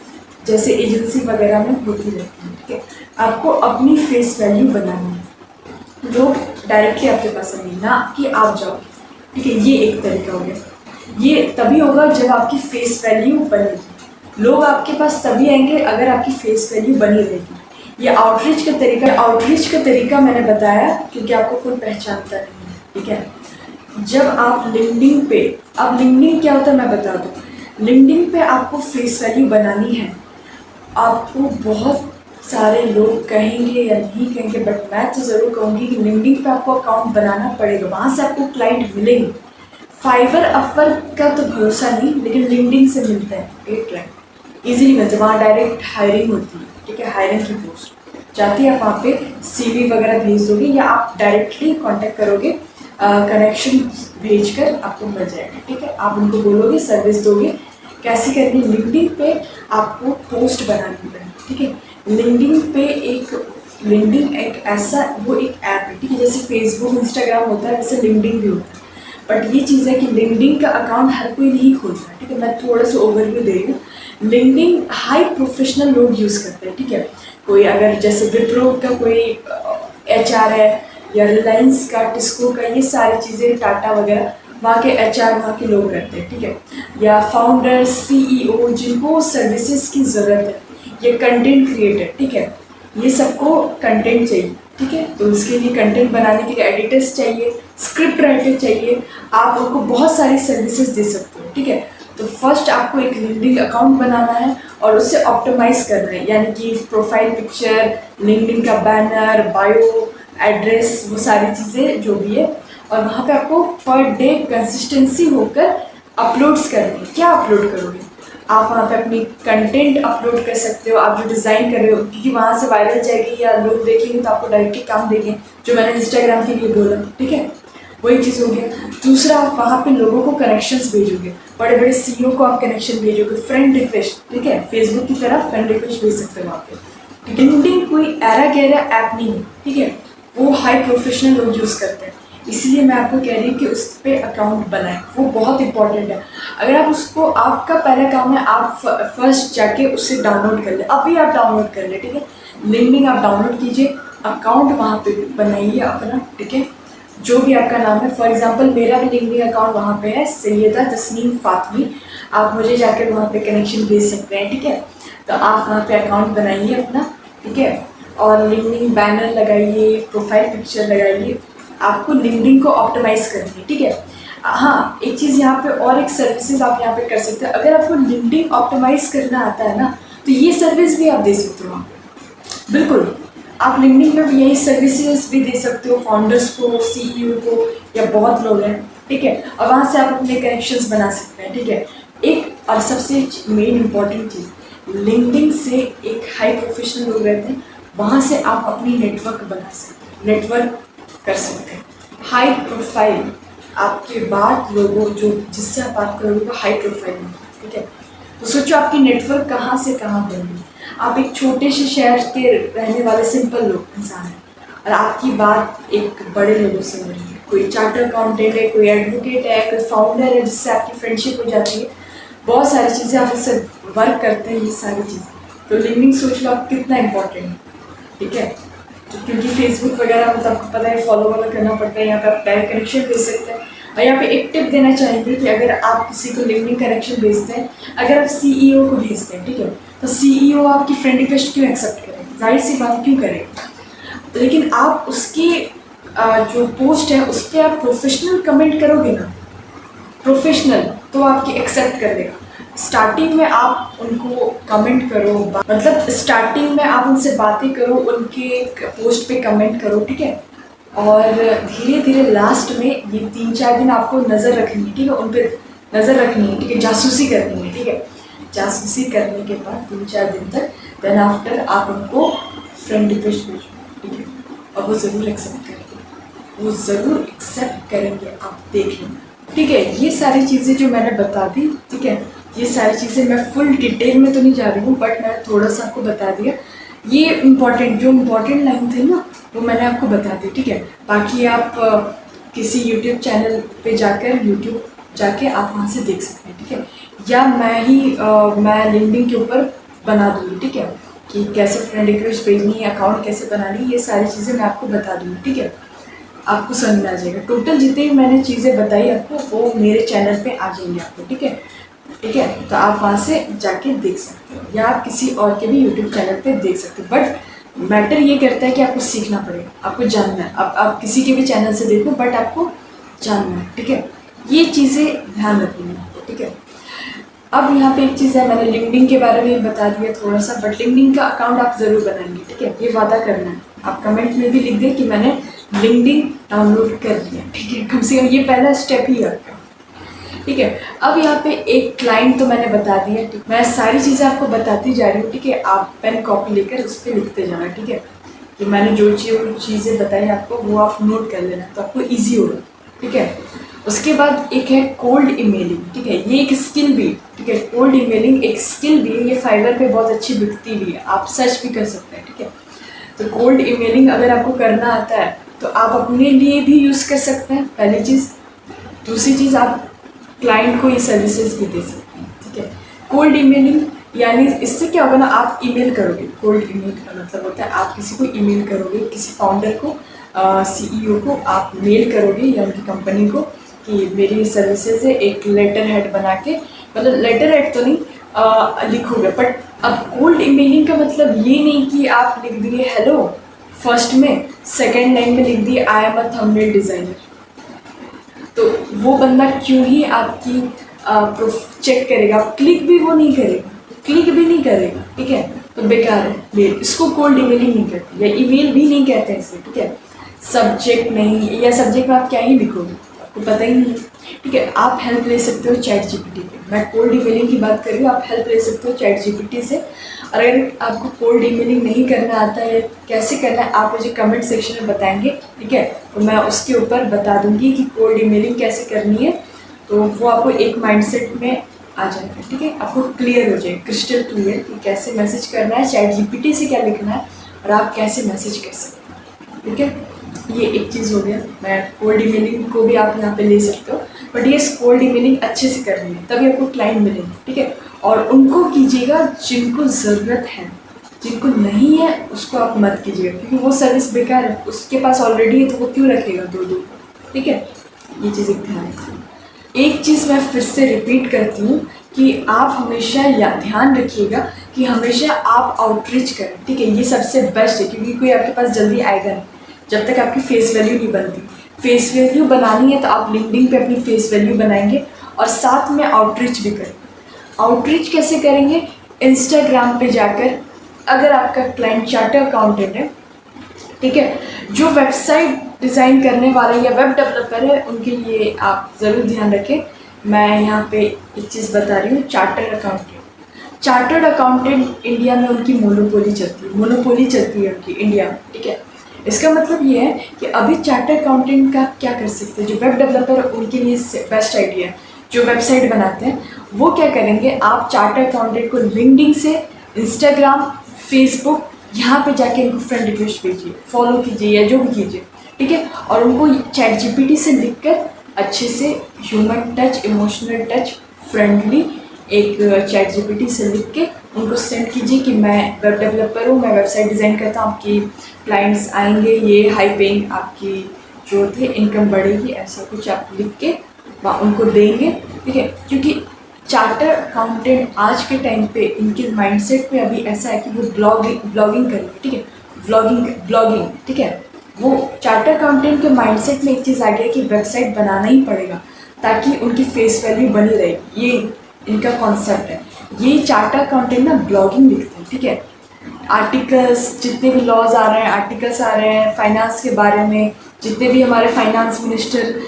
जैसे एजेंसी वगैरह में होती रहती है, ठीक है। आपको अपनी फेस वैल्यू बनानी है, लोग डायरेक्टली आपके पास आएंगे, ना कि आप जाओ, ठीक है। ये एक तरीका हो गया। ये तभी होगा जब आपकी फेस वैल्यू बनेगी। लोग आपके पास तभी आएंगे अगर आपकी फेस वैल्यू बनी रहेगी। ये आउटरीच का तरीका मैंने बताया क्योंकि आपको कोई पहचानता नहीं है, ठीक है। जब आप लिंक्डइन पे, अब लिंक्डइन क्या होता है मैं बता दूँ। लिंक्डइन पे आपको फेस वैल्यू बनानी है। आपको बहुत सारे लोग कहेंगे या नहीं कहेंगे, बट मैं तो ज़रूर कहूँगी कि लिंक्डइन पे आपको अकाउंट बनाना पड़ेगा, वहाँ से आपको क्लाइंट मिलेंगे। फाइवर अपवर्क का तो भरोसा नहीं, लेकिन लिंक्डइन से मिलता है एक क्लाइंट, ईजिली मिलता है। वहाँ डायरेक्ट हायरिंग होती है, ठीक है, हायरिंग की पोस्ट जाती है, आप वहाँ पे CV वगैरह भेज दोगे या आप डायरेक्टली कॉन्टैक्ट करोगे, कनेक्शन भेजकर आपको मिल जाएगा, ठीक है। आप उनको बोलोगे, सर्विस दोगे, कैसे करनी। लिंक्डइन पे आपको पोस्ट बनानी पड़ेगी, ठीक है। लिंक्डइन एक ऐसा वो एक ऐप है, ठीक है, जैसे फेसबुक इंस्टाग्राम होता है वैसे लिंक्डइन भी होता है। बट ये चीज़ है कि लिंक्डइन का अकाउंट हर कोई नहीं खोलता है, ठीक है। मैं थोड़ा सा ओवरव्यू दे रही हूँ। लिंक्डइन हाई प्रोफेशनल लोग यूज़ करते हैं, ठीक है। कोई अगर जैसे विप्रो का कोई HR है, या रिलायंस का, टिस्को का, ये सारी चीज़ें, टाटा वगैरह, वहाँ के HR वहाँ के लोग रहते हैं, ठीक है। या फाउंडर, CEO जिनको सर्विसेज की ज़रूरत है, या कंटेंट क्रिएटर, ठीक है, ये सबको कंटेंट चाहिए, ठीक है। तो उसके लिए कंटेंट बनाने के लिए एडिटर्स चाहिए, स्क्रिप्ट राइटर चाहिए, आप उनको बहुत सारी सर्विसेज दे सकते हो, ठीक है। तो फर्स्ट आपको एक लिंक्डइन अकाउंट बनाना है और उससे ऑप्टिमाइज करना है, यानी कि प्रोफाइल पिक्चर, लिंक्डइन का बैनर, बायो, एड्रेस, वो सारी चीज़ें जो भी है। और वहाँ पे आपको पर डे कंसिस्टेंसी होकर अपलोड्स करनी है। क्या अपलोड करोगे आप? वहाँ पे अपनी कंटेंट अपलोड कर सकते हो, आप जो डिज़ाइन कर रहे हो, क्योंकि वहाँ से वायरल जाएगी या लोग देखेंगे तो आपको डायरेक्टली काम देंगे, जो मैंने इंस्टाग्राम के लिए बोला, ठीक है। वही चीज़ हो गया। दूसरा, आप वहाँ पे लोगों को कनेक्शंस भेजोगे, बड़े बड़े CEO को आप कनेक्शन भेजोगे, फ्रेंड रिक्वेस्ट, ठीक है, फेसबुक की तरह फ्रेंड रिक्वेस्ट भेज सकते हो वहाँ पे। लिंक्डइन कोई ऐरा गहरा ऐप नहीं है, ठीक है, वो हाई प्रोफेशनल लोग यूज़ करते हैं, इसलिए मैं आपको कह रही हूँ कि उस पर अकाउंट बनाएं, वो बहुत इंपॉर्टेंट है। अगर आप उसको, आपका पहला काम है आप फर्स्ट जाके उससे डाउनलोड कर ले, अभी आप डाउनलोड कर ले, ठीक है। लिंक्डइन आप डाउनलोड कीजिए, अकाउंट वहाँ पे बनाइए अपना, ठीक है, जो भी आपका नाम है। फॉर एग्जांपल मेरा भी लिंक्डइन अकाउंट वहाँ पे है, सैयदा तस्नीम फातमी, आप मुझे जाकर वहाँ पे कनेक्शन भेज सकते हैं, ठीक है। तो आप वहाँ पे अकाउंट बनाइए अपना, ठीक है, और लिंक्डइन बैनर लगाइए, प्रोफाइल पिक्चर लगाइए। आपको लिंक्डइन को ऑप्टिमाइज करनी है, ठीक है। हाँ, एक चीज़ यहाँ पे और एक सर्विसेज आप यहाँ पे कर सकते हैं। अगर आपको लिंक्डइन ऑप्टिमाइज करना आता है ना, तो ये सर्विस भी आप दे सकते हो। बिल्कुल, आप लिंक्डइन में भी यही सर्विसेज भी दे सकते हो, फाउंडर्स को, CEO को, या बहुत लोग हैं, ठीक है। और वहाँ से आप अपने कनेक्शंस बना सकते हैं, ठीक है। एक और सबसे मेन इम्पॉर्टेंट चीज़, लिंक्डइन से एक हाई प्रोफेशनल लोग रहते हैं, वहाँ से आप अपनी नेटवर्क बना सकते हैं, नेटवर्क कर सकते हैं। हाई प्रोफाइल, आपके बाद लोगों जो जिससे आप बात करोगे वो हाई प्रोफाइल में, ठीक है। तो सोचो आपकी नेटवर्क कहाँ से कहाँ बनी। आप एक छोटे से शहर के रहने वाले सिंपल लोग इंसान हैं, और आपकी बात एक बड़े लोगों से हो रही है, कोई चार्टर अकाउंटेंट है, कोई एडवोकेट है, कोई फाउंडर है जिससे आपकी फ्रेंडशिप हो जाती है, बहुत सारी चीज़ें आप उससे वर्क करते हैं, ये सारी चीज़ें। तो लिंक्डइन सोच लो आप कितना इम्पोर्टेंट है, ठीक है। तो क्योंकि फेसबुक वगैरह में तो आपको पता है फॉलो वगैरह करना पड़ता है, यहाँ पे आप डायरेक्ट कनेक्शन भेज सकते हैं। और यहाँ पे एक टिप देना चाहेंगे कि अगर आप किसी को लिंक्डइन कनेक्शन भेजते हैं, अगर आप CEO को भेजते हैं, ठीक है, तो CEO आपकी फ्रेंड रिक्वेस्ट क्यों एक्सेप्ट करें, जाहिर सी बात क्यों करें। लेकिन आप उसकी जो पोस्ट है उस पर आप प्रोफेशनल कमेंट करोगे ना, प्रोफेशनल, तो आपकी एक्सेप्ट कर लेगा। स्टार्टिंग में आप उनको कमेंट करो, मतलब स्टार्टिंग में आप उनसे बातें करो, उनके पोस्ट पे कमेंट करो, ठीक है। और धीरे धीरे लास्ट में ये 3-4 दिन आपको नज़र रखनी है, ठीक है, उन पर नज़र रखनी है, ठीक है, जासूसी करनी है, ठीक है। जासूसी करने के बाद 3-4 दिन तक, देन आफ्टर आप उनको फ्रेंड रिक्वेस्ट भेजो, ठीक है, और वो ज़रूर एक्सेप्ट करेंगे, वो ज़रूर एक्सेप्ट करेंगे, आप देख लेना, ठीक है। ये सारी चीज़ें जो मैंने बता दी, ठीक है, ये सारी चीज़ें मैं फुल डिटेल में तो नहीं जा रही हूँ, बट मैंने थोड़ा सा आपको बता दिया। ये इम्पॉर्टेंट, जो इम्पॉर्टेंट लाइन थी ना, वो मैंने आपको बता दी, ठीक है। बाकी आप किसी यूट्यूब चैनल पे जाके आप वहाँ से देख सकते हैं, ठीक है। या मैं लिंक्डइन के ऊपर बना दूँगी, ठीक है, कि कैसे फ्रेंड रिक्वेस्ट भेजनी है, अकाउंट कैसे बनानी, ये सारी चीज़ें मैं आपको बता दूँगी, ठीक है। आपको समझ में आ जाएगा। टोटल जितनी भी मैंने चीज़ें बताई आपको वो मेरे चैनल पे आ जाएंगे आपको, ठीक है। ठीक है, तो आप वहाँ से जाके देख सकते हो या आप किसी और के भी यूट्यूब चैनल पे देख सकते हो। बट मैटर ये करता है कि आपको सीखना पड़ेगा, आपको जानना है। अब आप किसी के भी चैनल से देखो, बट आपको जानना है, ठीक है। ये चीज़ें ध्यान रखनी है आपको, ठीक है। अब यहाँ पे एक चीज़ है, मैंने लिंक्डइन के बारे में बता दिया थोड़ा सा, बट लिंक्डइन का अकाउंट आप ज़रूर बनाएंगे, ठीक है। ये वादा करना है, आप कमेंट में भी लिख दें कि मैंने लिंक्डइन डाउनलोड कर लिया, ठीक है। कम से कम ये पहला स्टेप ही है आपका, ठीक है। अब यहाँ पे एक क्लाइंट तो मैंने बता दिया, ठीक। मैं सारी चीज़ें आपको बताती जा रही हूँ, ठीक है। आप पेन कॉपी लेकर उस पर लिखते जाना, ठीक है। कि मैंने जो चीज़ें बताई आपको वो आप नोट कर लेना, तो आपको ईजी होगा, ठीक है। उसके बाद एक है कोल्ड ईमेलिंग, ठीक है। ये एक स्किल भी, ठीक है। कोल्ड ईमेलिंग एक स्किल भी है, ये फाइवर पे बहुत अच्छी बिकती भी है, आप सर्च भी कर सकते हैं, ठीक है। तो कोल्ड ईमेलिंग अगर आपको करना आता है तो आप अपने लिए भी यूज़ कर सकते हैं, पहली चीज़। दूसरी चीज़, आप क्लाइंट को ये सर्विसेज भी दे सकते हैं, ठीक है। कोल्ड ईमेलिंग यानी इससे क्या होगा ना, आप ईमेल करोगे। कोल्ड ईमेल का मतलब होता है आप किसी को ईमेल करोगे, किसी फाउंडर को, सीईओ को आप मेल करोगे या उनकी कंपनी को कि मेरी सर्विसेज है, एक लेटर हेड बना के, मतलब लेटर हेड तो नहीं लिखोगे। बट अब कोल्ड ईमेलिंग का मतलब ये नहीं कि आप लिख दिए हेलो फर्स्ट में, सेकेंड लाइन में लिख दिए I am a thumbnail designer, तो वो बंदा क्यों ही आपकी चेक करेगा, क्लिक भी वो नहीं करेगा, क्लिक भी नहीं करेगा, ठीक है। तो बेकार है मेल, इसको कोल्ड ईमेलिंग नहीं कहते, या ईमेल भी नहीं कहते हैं इसे, ठीक है। सब्जेक्ट नहीं, या सब्जेक्ट में आप क्या ही लिखोगे, आपको पता ही नहीं है, ठीक है। आप हेल्प ले सकते हो चैट जीपीटी पे, मैं कोल्ड ईमेलिंग की बात कर रही हूँ, आप हेल्प ले सकते हो चैट जीपीटी से। और अगर आपको कोल्ड ईमेलिंग नहीं करना आता है, कैसे करना है, आप मुझे कमेंट सेक्शन में बताएंगे, ठीक है। तो मैं उसके ऊपर बता दूंगी कि कोल्ड ईमेलिंग कैसे करनी है, तो वो आपको एक माइंडसेट में आ जाएगा, ठीक है। आपको क्लियर हो जाएगा, क्रिस्टल क्लियर कि कैसे मैसेज करना है, चैट जीपीटी से क्या लिखना है और आप कैसे मैसेज कर सकते हैं, ठीक है। ये एक चीज़ हो गया। मैं कोल्ड ईमेलिंग को भी आप यहाँ पे ले सकते हो, बट ये कोल्ड ईमेलिंग अच्छे से करनी है, तभी आपको क्लाइंट मिलेंगे, ठीक है। और उनको कीजिएगा जिनको ज़रूरत है, जिनको नहीं है उसको आप मत कीजिएगा, क्योंकि वो सर्विस बेकार है, उसके पास ऑलरेडी है तो वो क्यों रखेगा दो, ठीक है। ये चीज़ एक ध्यान रखिए। एक चीज़ मैं फिर से रिपीट करती हूँ कि आप हमेशा या ध्यान रखिएगा कि हमेशा आप आउटरीच करें, ठीक है। ये सबसे बेस्ट है, क्योंकि कोई आपके पास जल्दी आएगा नहीं जब तक आपकी फेस वैल्यू नहीं बनती। फेस वैल्यू बनानी है तो आप लिंक्डइन पे अपनी फेस वैल्यू बनाएंगे और साथ में आउटरीच भी करेंगे। आउटरीच कैसे करेंगे? इंस्टाग्राम पे जाकर, अगर आपका क्लाइंट चार्टर अकाउंटेंट है, ठीक है, जो वेबसाइट डिज़ाइन करने वाला या वेब डेवलपर है, उनके लिए आप ज़रूर ध्यान रखें। मैं यहाँ पे एक चीज़ बता रही हूँ, चार्टर्ड अकाउंटेंट इंडिया में उनकी मोनोपोली चलती है उनकी इंडिया में, ठीक है। इसका मतलब ये है कि अभी चार्टर्ड अकाउंटेंट का क्या कर सकते हैं, जो वेब डेवलपर है उनके लिए बेस्ट आइडिया है, जो वेबसाइट बनाते हैं वो क्या करेंगे, आप चार्टर्ड अकाउंटेंट को लिंक्डइन से, इंस्टाग्राम, फेसबुक, यहाँ पे जाके इनको फ्रेंड रिक्वेस्ट भेजिए, फॉलो कीजिए या जो भी कीजिए, ठीक है। और उनको चैट जीपीटी से लिखकर अच्छे से human touch, emotional touch, friendly एक चैट जीपीटी से लिख के उनको सेंड कीजिए कि मैं वेब डेवलपर हूँ, मैं वेबसाइट डिज़ाइन करता हूँ, आपकी क्लाइंट्स आएंगे, ये हाई पेइंग आपकी जो थे इनकम बढ़ेगी, ऐसा कुछ आप लिख के उनको देंगे, ठीक है। क्योंकि चार्टर अकाउंटेंट आज के टाइम पे इनके माइंडसेट में अभी ऐसा है कि वो ब्लॉगिंग करेंगे, ठीक है, ब्लॉगिंग, ठीक है। वो चार्टर अकाउंटेंट के माइंडसेट में एक चीज़ आ गया कि वेबसाइट बनाना ही पड़ेगा ताकि उनकी फेस वैल्यू बनी रहे, ये इनका कॉन्सेप्ट है। ये चार्टर अकाउंटेंट ना ब्लॉगिंग लिखते हैं, ठीक है। आर्टिकल्स, जितने भी लॉज आ रहे हैं, आर्टिकल्स आ रहे हैं फाइनेंस के बारे में, जितने भी हमारे फाइनेंस मिनिस्टर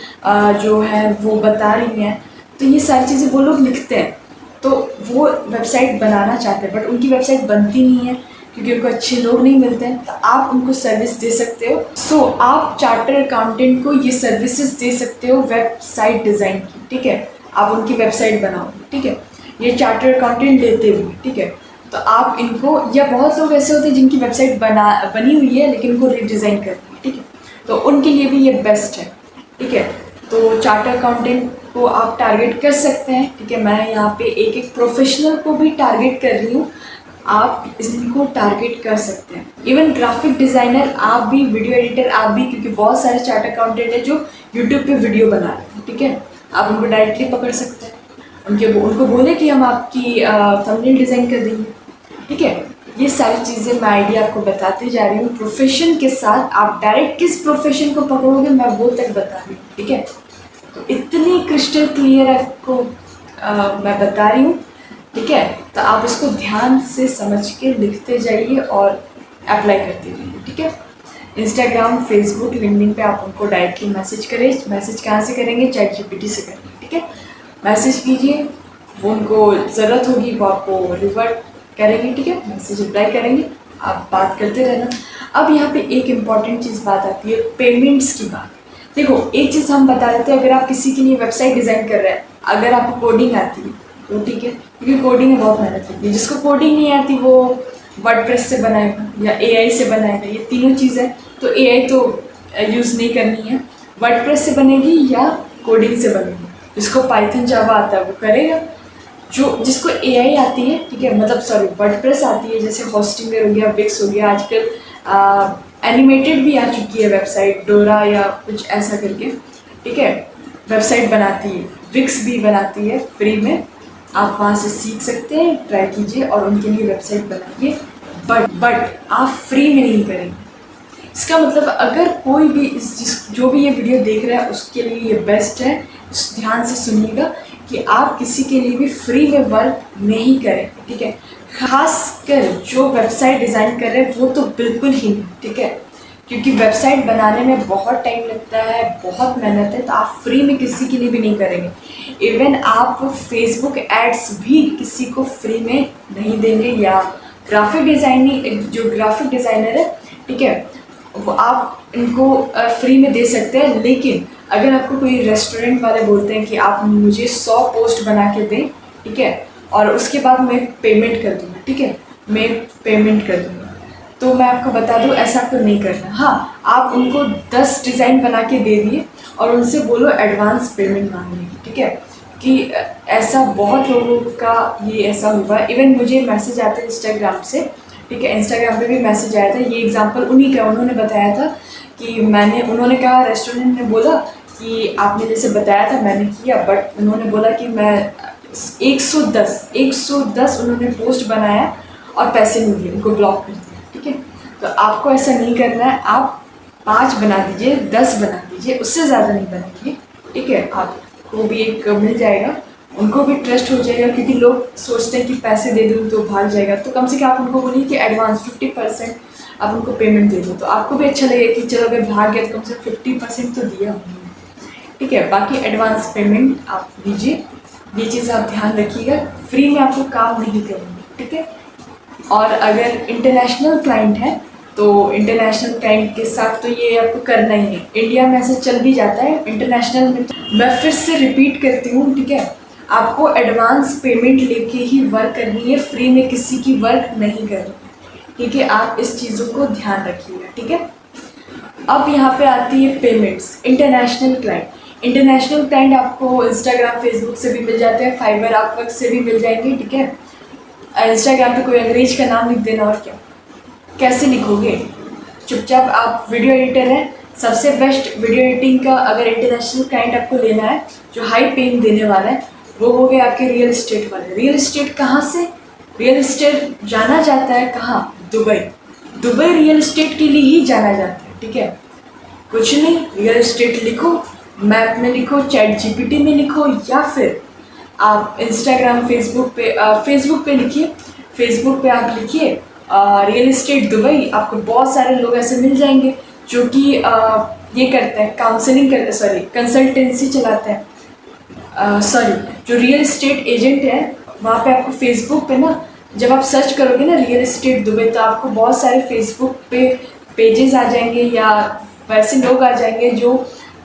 जो है वो बता रही हैं, तो ये सारी चीज़ें वो लोग लिखते हैं। तो वो वेबसाइट बनाना चाहते हैं, बट उनकी वेबसाइट बनती नहीं है क्योंकि उनको अच्छे लोग नहीं मिलते हैं, तो आप उनको सर्विस दे सकते हो। सो आप चार्टर अकाउंटेंट को ये सर्विसेज दे सकते हो वेबसाइट डिज़ाइन की, ठीक है। आप उनकी वेबसाइट बनाओ, ठीक है, ये चार्टर अकाउंटेंट लेते हुए, ठीक है। तो आप इनको, या बहुत लोग ऐसे होते हैं जिनकी वेबसाइट बनी हुई है लेकिन उनको रीडिज़ाइन करनी है, ठीक है, तो उनके लिए भी ये बेस्ट है, ठीक है। तो चार्टर अकाउंटेंट को आप टारगेट कर सकते हैं, ठीक है। मैं यहाँ पे एक एक प्रोफेशनल को भी टारगेट कर रही हूँ, आप इनको टारगेट कर सकते हैं। इवन ग्राफिक डिज़ाइनर आप भी, वीडियो एडिटर आप भी, क्योंकि बहुत सारे चार्टर अकाउंटेंट है जो यूट्यूब पे वीडियो बना रहे हैं, ठीक है, आप उनको डायरेक्टली पकड़ सकते हैं। उनको बोले कि हम आपकी थंबनेल डिज़ाइन कर देंगे, ठीक है। ये सारी चीज़ें मैं आइडिया आपको बताती जा रही हूँ प्रोफेशन के साथ। आप डायरेक्ट किस प्रोफेशन को पकड़ोगे मैं वो तक बता रही हूँ, ठीक है। तो इतनी क्रिस्टल क्लियर आपको मैं बता रही हूँ, ठीक है। तो आप इसको ध्यान से समझ के लिखते जाइए और अप्लाई करते जाइए, ठीक है। इंस्टाग्राम, फेसबुक, लिंक्डइन पे आप उनको डायरेक्टली मैसेज करें। मैसेज कहाँ से करेंगे? चैट जीपीटी से करेंगे, ठीक है। मैसेज कीजिए, वो उनको ज़रूरत होगी वो आपको रिवर्ट करेंगे, ठीक है, मैसेज रिप्लाई करेंगे, आप बात करते रहना। अब यहाँ पे एक इम्पॉर्टेंट चीज़ बात आती है, पेमेंट्स की बात। देखो, एक चीज़ हम बता देते हैं, अगर आप किसी के लिए वेबसाइट डिज़ाइन कर रहे हैं, अगर आपको कोडिंग आती है तो ठीक है, क्योंकि कोडिंग में बहुत मेहनत लगती है। जिसको कोडिंग नहीं आती वो वर्डप्रेस से बनाएगा या एआई से बनाएगा, ये तीनों चीज़ है। तो एआई तो यूज़ नहीं करनी है, वर्डप्रेस से बनेगी या कोडिंग से बनेगी। जिसको पाइथन जावा आता है वो करेगा, जिसको एआई आती है, ठीक है, मतलब सॉरी वर्डप्रेस आती है, जैसे होस्टिंगर हो गया, विक्स हो गया, आजकल एनिमेटेड भी आ चुकी है वेबसाइट, डोरा या कुछ ऐसा करके, ठीक है, वेबसाइट बनाती है, विक्स भी बनाती है फ्री में, आप वहाँ से सीख सकते हैं, ट्राई कीजिए और उनके लिए वेबसाइट बनाइए। बट आप फ्री में नहीं करेंगे। इसका मतलब अगर कोई भी जो भी ये वीडियो देख रहा है उसके लिए ये बेस्ट है। ध्यान से सुनिएगा कि आप किसी के लिए भी फ्री में वर्क नहीं करें, ठीक है। खासकर जो वेबसाइट डिज़ाइन कर रहे हैं वो तो बिल्कुल ही नहीं, ठीक है, क्योंकि वेबसाइट बनाने में बहुत टाइम लगता है, बहुत मेहनत है, तो आप फ्री में किसी के लिए भी नहीं करेंगे। इवन आप फेसबुक एड्स भी किसी को फ्री में नहीं देंगे, या ग्राफिक डिज़ाइनिंग, जो ग्राफिक डिज़ाइनर है, ठीक है, वो आप इनको फ्री में दे सकते हैं। लेकिन अगर आपको कोई रेस्टोरेंट वाले बोलते हैं कि आप मुझे 100 पोस्ट बना के दें, ठीक है, और उसके बाद मैं पेमेंट कर दूँगा, ठीक है, मैं पेमेंट कर दूँगा, तो मैं आपको बता दूँ ऐसा आपको नहीं करना। हाँ, आप उनको 10 डिज़ाइन बना के दे दिए और उनसे बोलो एडवांस पेमेंट मांगने की, ठीक है, कि ऐसा बहुत लोगों का ये ऐसा हुआ। इवन मुझे मैसेज आता है इंस्टाग्राम से, ठीक है, इंस्टाग्राम पे भी मैसेज आया था, ये एग्जांपल उन्हीं का, उन्होंने बताया था कि उन्होंने कहा, रेस्टोरेंट ने बोला कि आपने जैसे बताया था मैंने किया, बट उन्होंने बोला कि मैं 110 उन्होंने पोस्ट बनाया और पैसे नहीं दिए, उनको ब्लॉक कर दिया, ठीक है। तो आपको ऐसा नहीं करना है, आप 5 बना दीजिए, 10 बना दीजिए, उससे ज़्यादा नहीं बनाइए, ठीक है। आपको भी एक मिल जाएगा, उनको भी ट्रस्ट हो जाएगा, क्योंकि लोग सोचते हैं कि पैसे दे दूँ तो भाग जाएगा, तो कम से कम आप उनको बोलिए कि एडवांस 50% आप उनको पेमेंट दे दो, तो आपको भी अच्छा लगेगा कि चलो अगर भाग गया तो कम से कम 50% तो दिया उन्होंने, ठीक है। बाकी एडवांस पेमेंट आप दीजिए, ये चीज़ आप ध्यान रखिएगा, फ्री में आपको काम नहीं करेंगे, ठीक है। और अगर इंटरनेशनल क्लाइंट है तो इंटरनेशनल क्लाइंट के साथ तो ये आपको करना ही है। इंडिया में ऐसे चल भी जाता है, इंटरनेशनल में मैं फिर से रिपीट करती हूँ, ठीक है, आपको एडवांस पेमेंट लेके ही वर्क करनी है, फ्री में किसी की वर्क नहीं करनी, ठीक है। आप इस चीज़ों को ध्यान रखिएगा, ठीक है। अब यहाँ पे आती है पेमेंट्स। इंटरनेशनल क्लाइंट आपको इंस्टाग्राम, फेसबुक से भी मिल जाते हैं, फाइवर, अपवर्क से भी मिल जाएंगे, ठीक है। इंस्टाग्राम पे कोई अंग्रेज का नाम लिख देना, और क्या, कैसे लिखोगे, चुपचाप आप वीडियो एडिटर हैं, सबसे बेस्ट वीडियो एडिटिंग का अगर इंटरनेशनल क्लाइंट आपको लेना है जो हाई पेइंग देने वाला है, वो हो गए आपके रियल इस्टेट वाले। रियल इस्टेट कहाँ से, रियल इस्टेट जाना जाता है कहाँ, दुबई रियल इस्टेट के लिए ही जाना जाता है, ठीक है। कुछ नहीं, रियल इस्टेट लिखो, मैप में लिखो, चैट जीपीटी में लिखो, या फिर आप इंस्टाग्राम, फेसबुक पे लिखिए, फेसबुक पे आप लिखिए रियल इस्टेट दुबई, आपको बहुत सारे लोग ऐसे मिल जाएंगे जो कि ये करते हैं, कंसल्टेंसी चलाते हैं, जो रियल इस्टेट एजेंट है, वहाँ पे आपको फेसबुक पे ना, जब आप सर्च करोगे ना रियल इस्टेट दुबई, तो आपको बहुत सारे फेसबुक पे पेजेस आ जाएंगे, या वैसे लोग आ जाएंगे जो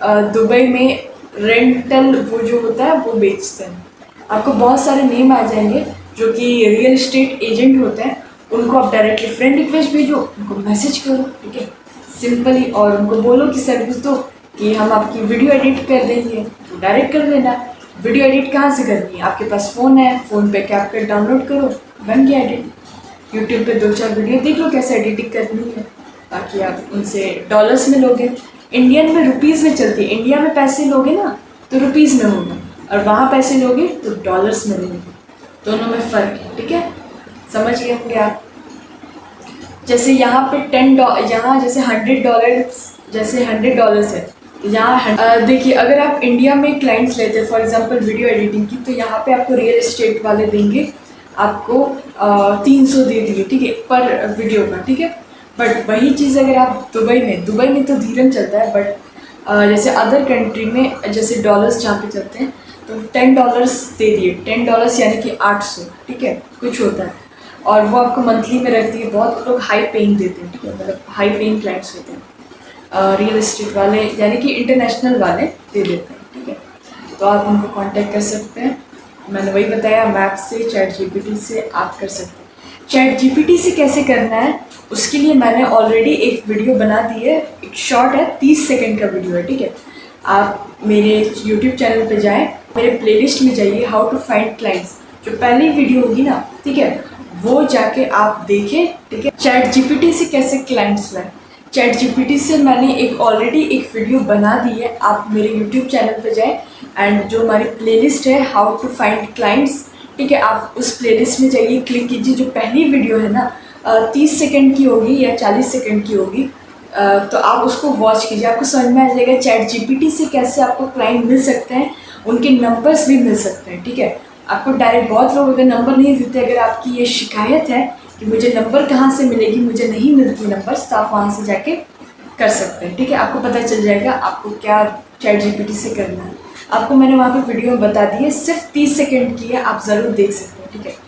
दुबई में रेंटल वो जो होता है वो बेचते हैं। आपको बहुत सारे नेम आ जाएंगे, जो कि रियल एस्टेट एजेंट होते हैं, उनको आप डायरेक्टली फ्रेंड रिक्वेस्ट भेजो, उनको मैसेज करो, ठीक है, सिंपली, और उनको बोलो कि सर्विस दो कि हम आपकी वीडियो एडिट कर देंगे, तो डायरेक्ट कर देना। वीडियो एडिट कहाँ से करनी है, आपके पास फ़ोन है, फ़ोन पे कैपकट डाउनलोड करो, बन गया एडिट। यूट्यूब पे 2-4 वीडियो देख लो कैसे एडिटिंग करनी है, ताकि आप उनसे डॉलर्स में लोगे। इंडियन में रुपीज़ में चलती है, इंडिया में पैसे लोगे ना तो रुपीज़ में होगा, और वहाँ पैसे लोगे तो डॉलर्स में लोगे, दोनों में फ़र्क है, ठीक है, समझ गए होंगे आप। जैसे यहाँ पे यहाँ जैसे $100, जैसे $100 है यहाँ। देखिए, अगर आप इंडिया में क्लाइंट्स लेते हैं फॉर एग्जांपल वीडियो एडिटिंग की, तो यहाँ पे आपको रियल एस्टेट वाले देंगे आपको 300 दे दिए, ठीक है, पर वीडियो का, ठीक है। बट वही चीज़ अगर आप दुबई में तो धीरम चलता है, बट जैसे अदर कंट्री में जैसे डॉलर्स जहाँ पे चलते हैं तो $10 दे दिए, $10 यानी कि 800, ठीक है, कुछ होता है, और वो आपको मंथली में रहती है। बहुत लोग हाई पेइंग देते हैं, ठीक है, मतलब हाई पेइंग क्लाइंट्स होते हैं, रियल एस्टेट वाले यानी कि इंटरनेशनल वाले दे देते हैं, ठीक है। तो आप उनको कांटेक्ट कर सकते हैं, मैंने वही बताया, मैप से, चैट जीपीटी से आप कर सकते हैं। चैट जीपीटी से कैसे करना है उसके लिए मैंने ऑलरेडी एक वीडियो बना दी है, एक शॉर्ट है, 30 सेकंड का वीडियो है, ठीक है। आप मेरे यूट्यूब चैनल पे जाएं, मेरे प्लेलिस्ट में जाइए, हाउ टू फाइंड क्लाइंट्स, जो पहली वीडियो होगी ना, ठीक है, वो जाके आप देखें, ठीक है। चैट जीपीटी से कैसे क्लाइंट्स लाएं, चैट जीपीटी से मैंने ऑलरेडी एक वीडियो बना दी है, आप मेरे यूट्यूब चैनल पे जाएं, एंड जो हमारी प्लेलिस्ट है हाउ टू फाइंड क्लाइंट्स, ठीक है, आप उस प्लेलिस्ट में जाइए, क्लिक कीजिए। जो पहली वीडियो है ना 30 सेकंड की होगी या 40 सेकंड की होगी, तो आप उसको वॉच कीजिए, आपको समझ में आ जाएगा चैट जीपीटी से कैसे आपको क्लाइंट मिल सकते हैं, उनके नंबर्स भी मिल सकते हैं, ठीक है। आपको डायरेक्ट, बहुत लोग अगर नंबर नहीं देते, अगर आपकी ये शिकायत है कि मुझे नंबर कहाँ से मिलेगी, मुझे नहीं मिलती नंबर्स, तो आप वहाँ से जाके कर सकते हैं, ठीक है। आपको पता चल जाएगा आपको क्या चैट जीपीटी से करना है। आपको मैंने वहाँ पे वीडियो में बता दी है, सिर्फ 30 सेकंड की है, आप ज़रूर देख सकते हैं, ठीक है।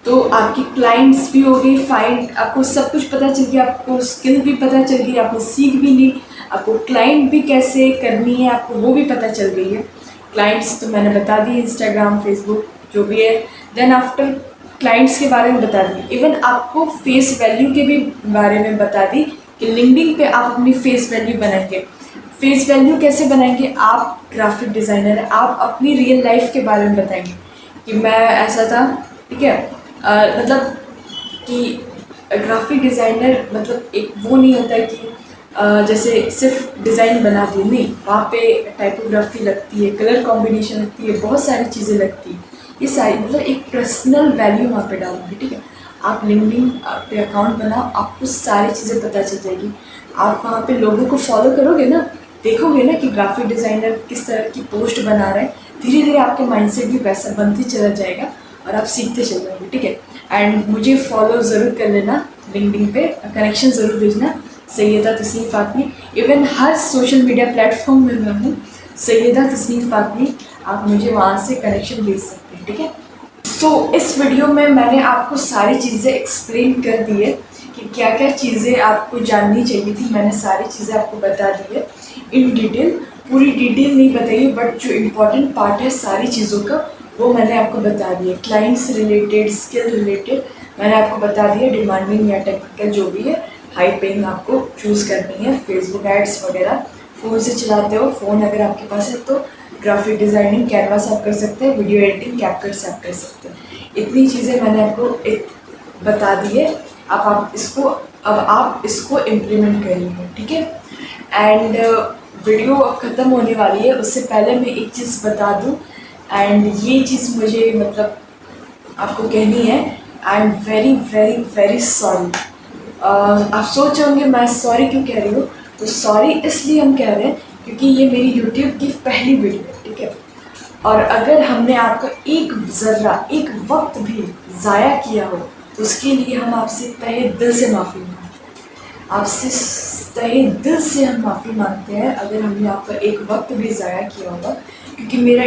तो आपकी क्लाइंट्स भी हो गई फाइंड, आपको सब कुछ पता चल गया, आपको स्किल भी पता चल गई, आपने सीख भी ली, आपको क्लाइंट भी कैसे करनी है आपको वो भी पता चल गई है। क्लाइंट्स तो मैंने बता दी, इंस्टाग्राम, फेसबुक जो भी है। देन आफ्टर क्लाइंट्स के बारे में बता दी, इवन आपको फेस वैल्यू के भी बारे में बता दी कि लिंक्डइन पे आप अपनी फेस वैल्यू बनाएंगे। फेस वैल्यू कैसे बनाएंगे, आप ग्राफिक डिज़ाइनर, आप अपनी रियल लाइफ के बारे में बताएंगे कि मैं ऐसा था, ठीक है। मतलब कि ग्राफिक डिज़ाइनर मतलब एक वो नहीं होता है कि जैसे सिर्फ डिज़ाइन बना दी, नहीं, वहाँ पे टाइपोग्राफी लगती है, कलर कॉम्बिनेशन लगती है, बहुत सारी चीज़ें लगती हैं, ये सारी मतलब एक पर्सनल वैल्यू वहाँ पे डालोगे, ठीक है। आप लिंक्डइन पे अकाउंट बनाओ, आपको सारी चीज़ें पता चल जाएगी। आप वहाँ पे लोगों को फॉलो करोगे ना, देखोगे ना कि ग्राफिक डिज़ाइनर किस तरह की पोस्ट बना रहे हैं, धीरे धीरे आपके माइंडसेट भी वैसा बनते चला जाएगा और आप सीखते चल जाओगे, ठीक है। एंड मुझे फॉलो ज़रूर कर लेना, लिंक्डइन पे कनेक्शन ज़रूर भेजना, सैयदा तस्नीम फ़ातमी। इवन हर सोशल मीडिया प्लेटफॉर्म में मैं हूँ, सैयदा तस्नीम फ़ातमी, आप मुझे वहाँ से कनेक्शन भेज सकते हैं, ठीक है। तो इस वीडियो में मैंने आपको सारी चीज़ें एक्सप्लेन कर दी है कि क्या क्या चीज़ें आपको जाननी चाहिए थी, मैंने सारी चीज़ें आपको बता दी है इन डिटेल। पूरी डिटेल नहीं बताई, बट जो इम्पोर्टेंट पार्ट है सारी चीज़ों का वो मैंने आपको बता दिया। क्लाइंट्स रिलेटेड, स्किल रिलेटेड मैंने आपको बता दिया, डिमांडिंग या टेक्निकल जो भी है, हाई पेइंग आपको चूज़ करनी है, फेसबुक एड्स वगैरह फ़ोन से चलाते हो, फ़ोन अगर आपके पास है तो ग्राफिक डिज़ाइनिंग कैनवा से आप कर सकते हैं, वीडियो एडिटिंग कैपकट से आप कर सकते हैं। इतनी चीज़ें मैंने आपको बता दी है, अब आप इसको इम्प्लीमेंट करिए, ठीक है। एंड वीडियो अब ख़त्म होने वाली है, उससे पहले मैं एक चीज़ बता दूं, एंड ये चीज़ मुझे मतलब आपको कहनी है, I am very very very sorry. आप सोच होंगे मैं सॉरी क्यों कह रही हूँ, तो सॉरी इसलिए हम कह रहे हैं क्योंकि ये मेरी यूट्यूब की पहली वीडियो है, ठीक है। और अगर हमने आपका एक ज़र्रा, एक वक्त भी ज़ाया किया हो तो उसके लिए हम आपसे तहे दिल से माफ़ी मांगते हैं, आपसे तहे दिल से हम माफ़ी मांगते हैं अगर हमने आपका एक वक्त भी ज़ाया किया होगा, क्योंकि मेरा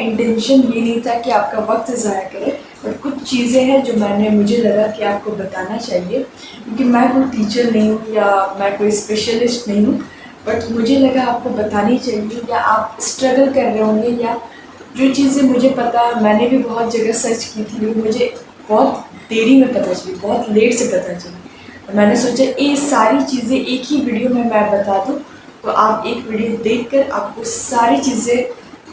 इंटेंशन ये नहीं था कि आपका वक्त ज़ाया करे, बट कुछ चीज़ें हैं जो मुझे लगा कि आपको बताना चाहिए, क्योंकि मैं कोई टीचर नहीं हूँ या मैं कोई स्पेशलिस्ट नहीं हूँ, बट मुझे लगा आपको बतानी चाहिए, या आप स्ट्रगल कर रहे होंगे या जो चीज़ें मुझे पता, मैंने भी बहुत जगह सर्च की थी, लेकिन मुझे बहुत देरी में पता चली, बहुत लेट से पता चली। तो मैंने सोचा ये सारी चीज़ें एक ही वीडियो में मैं बता दूँ, तो आप एक वीडियो देखकर आपको सारी चीज़ें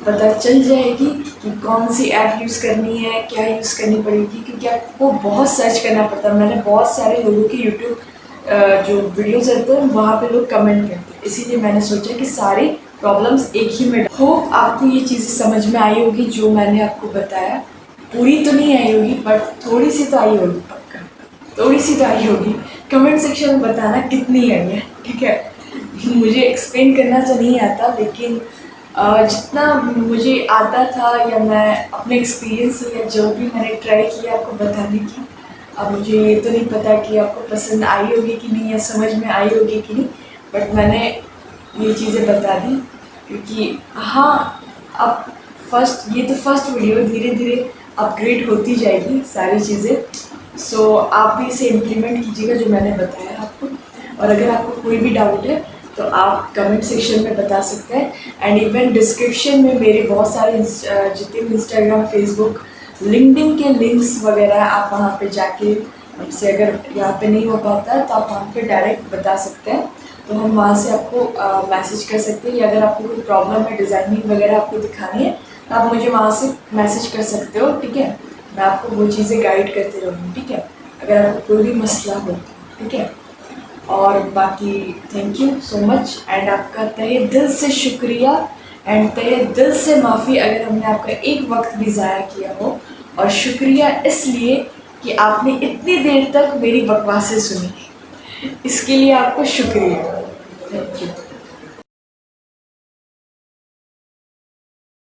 पता चल जाएगी कि कौन सी ऐप यूज़ करनी है, क्या यूज़ करनी पड़ेगी, क्योंकि आपको बहुत सर्च करना पड़ता है। मैंने बहुत सारे लोगों के यूट्यूब जो वीडियोज़ रहते हैं वहाँ पे लोग कमेंट करते हैं, इसीलिए मैंने सोचा कि सारी प्रॉब्लम्स एक ही में। होप आपको ये चीज़ें समझ में आई होगी जो मैंने आपको बताया। पूरी तो नहीं आई होगी बट थोड़ी सी तो आई होगी, पक्का थोड़ी सी तो आई होगी। कमेंट सेक्शन में बताना कितनी आई है, ठीक है। मुझे एक्सप्लेन करना तो नहीं आता, लेकिन जितना मुझे आता था या मैं अपने एक्सपीरियंस से या जो भी मैंने ट्राई किया आपको बताने की। अब मुझे ये तो नहीं पता कि आपको पसंद आई होगी कि नहीं या समझ में आई होगी कि नहीं, बट मैंने ये चीज़ें बता दी क्योंकि हाँ, अब ये तो फर्स्ट वीडियो, धीरे धीरे अपग्रेड होती जाएगी सारी चीज़ें। सो आप भी इसे इम्प्लीमेंट कीजिएगा जो मैंने बताया आपको। और अगर आपको कोई भी डाउट है तो आप कमेंट सेक्शन में बता सकते हैं। एंड इवन डिस्क्रिप्शन में मेरे बहुत सारे जितने भी इंस्टाग्राम, फेसबुक, लिंक्डइन के लिंक्स वगैरह, आप वहाँ पे जाके हमसे अगर यहाँ पे नहीं हो पाता तो आप वहाँ पे डायरेक्ट बता सकते हैं, तो हम वहाँ से आपको मैसेज कर सकते हैं। या अगर आपको कोई प्रॉब्लम है, डिज़ाइनिंग वगैरह आपको दिखानी है, तो आप मुझे वहाँ से मैसेज कर सकते हो, ठीक है। मैं आपको वो चीज़ें गाइड करते रहूँगी, ठीक है, अगर आपको कोई भी मसला हो, ठीक है। और बाकी thank you so much and आपका तहे दिल से शुक्रिया एंड तहे दिल से माफ़ी अगर हमने आपका एक वक्त भी ज़ाया किया हो। और शुक्रिया इसलिए कि आपने इतनी देर तक मेरी बकवासें सुनी, इसके लिए आपको शुक्रिया। Thank you.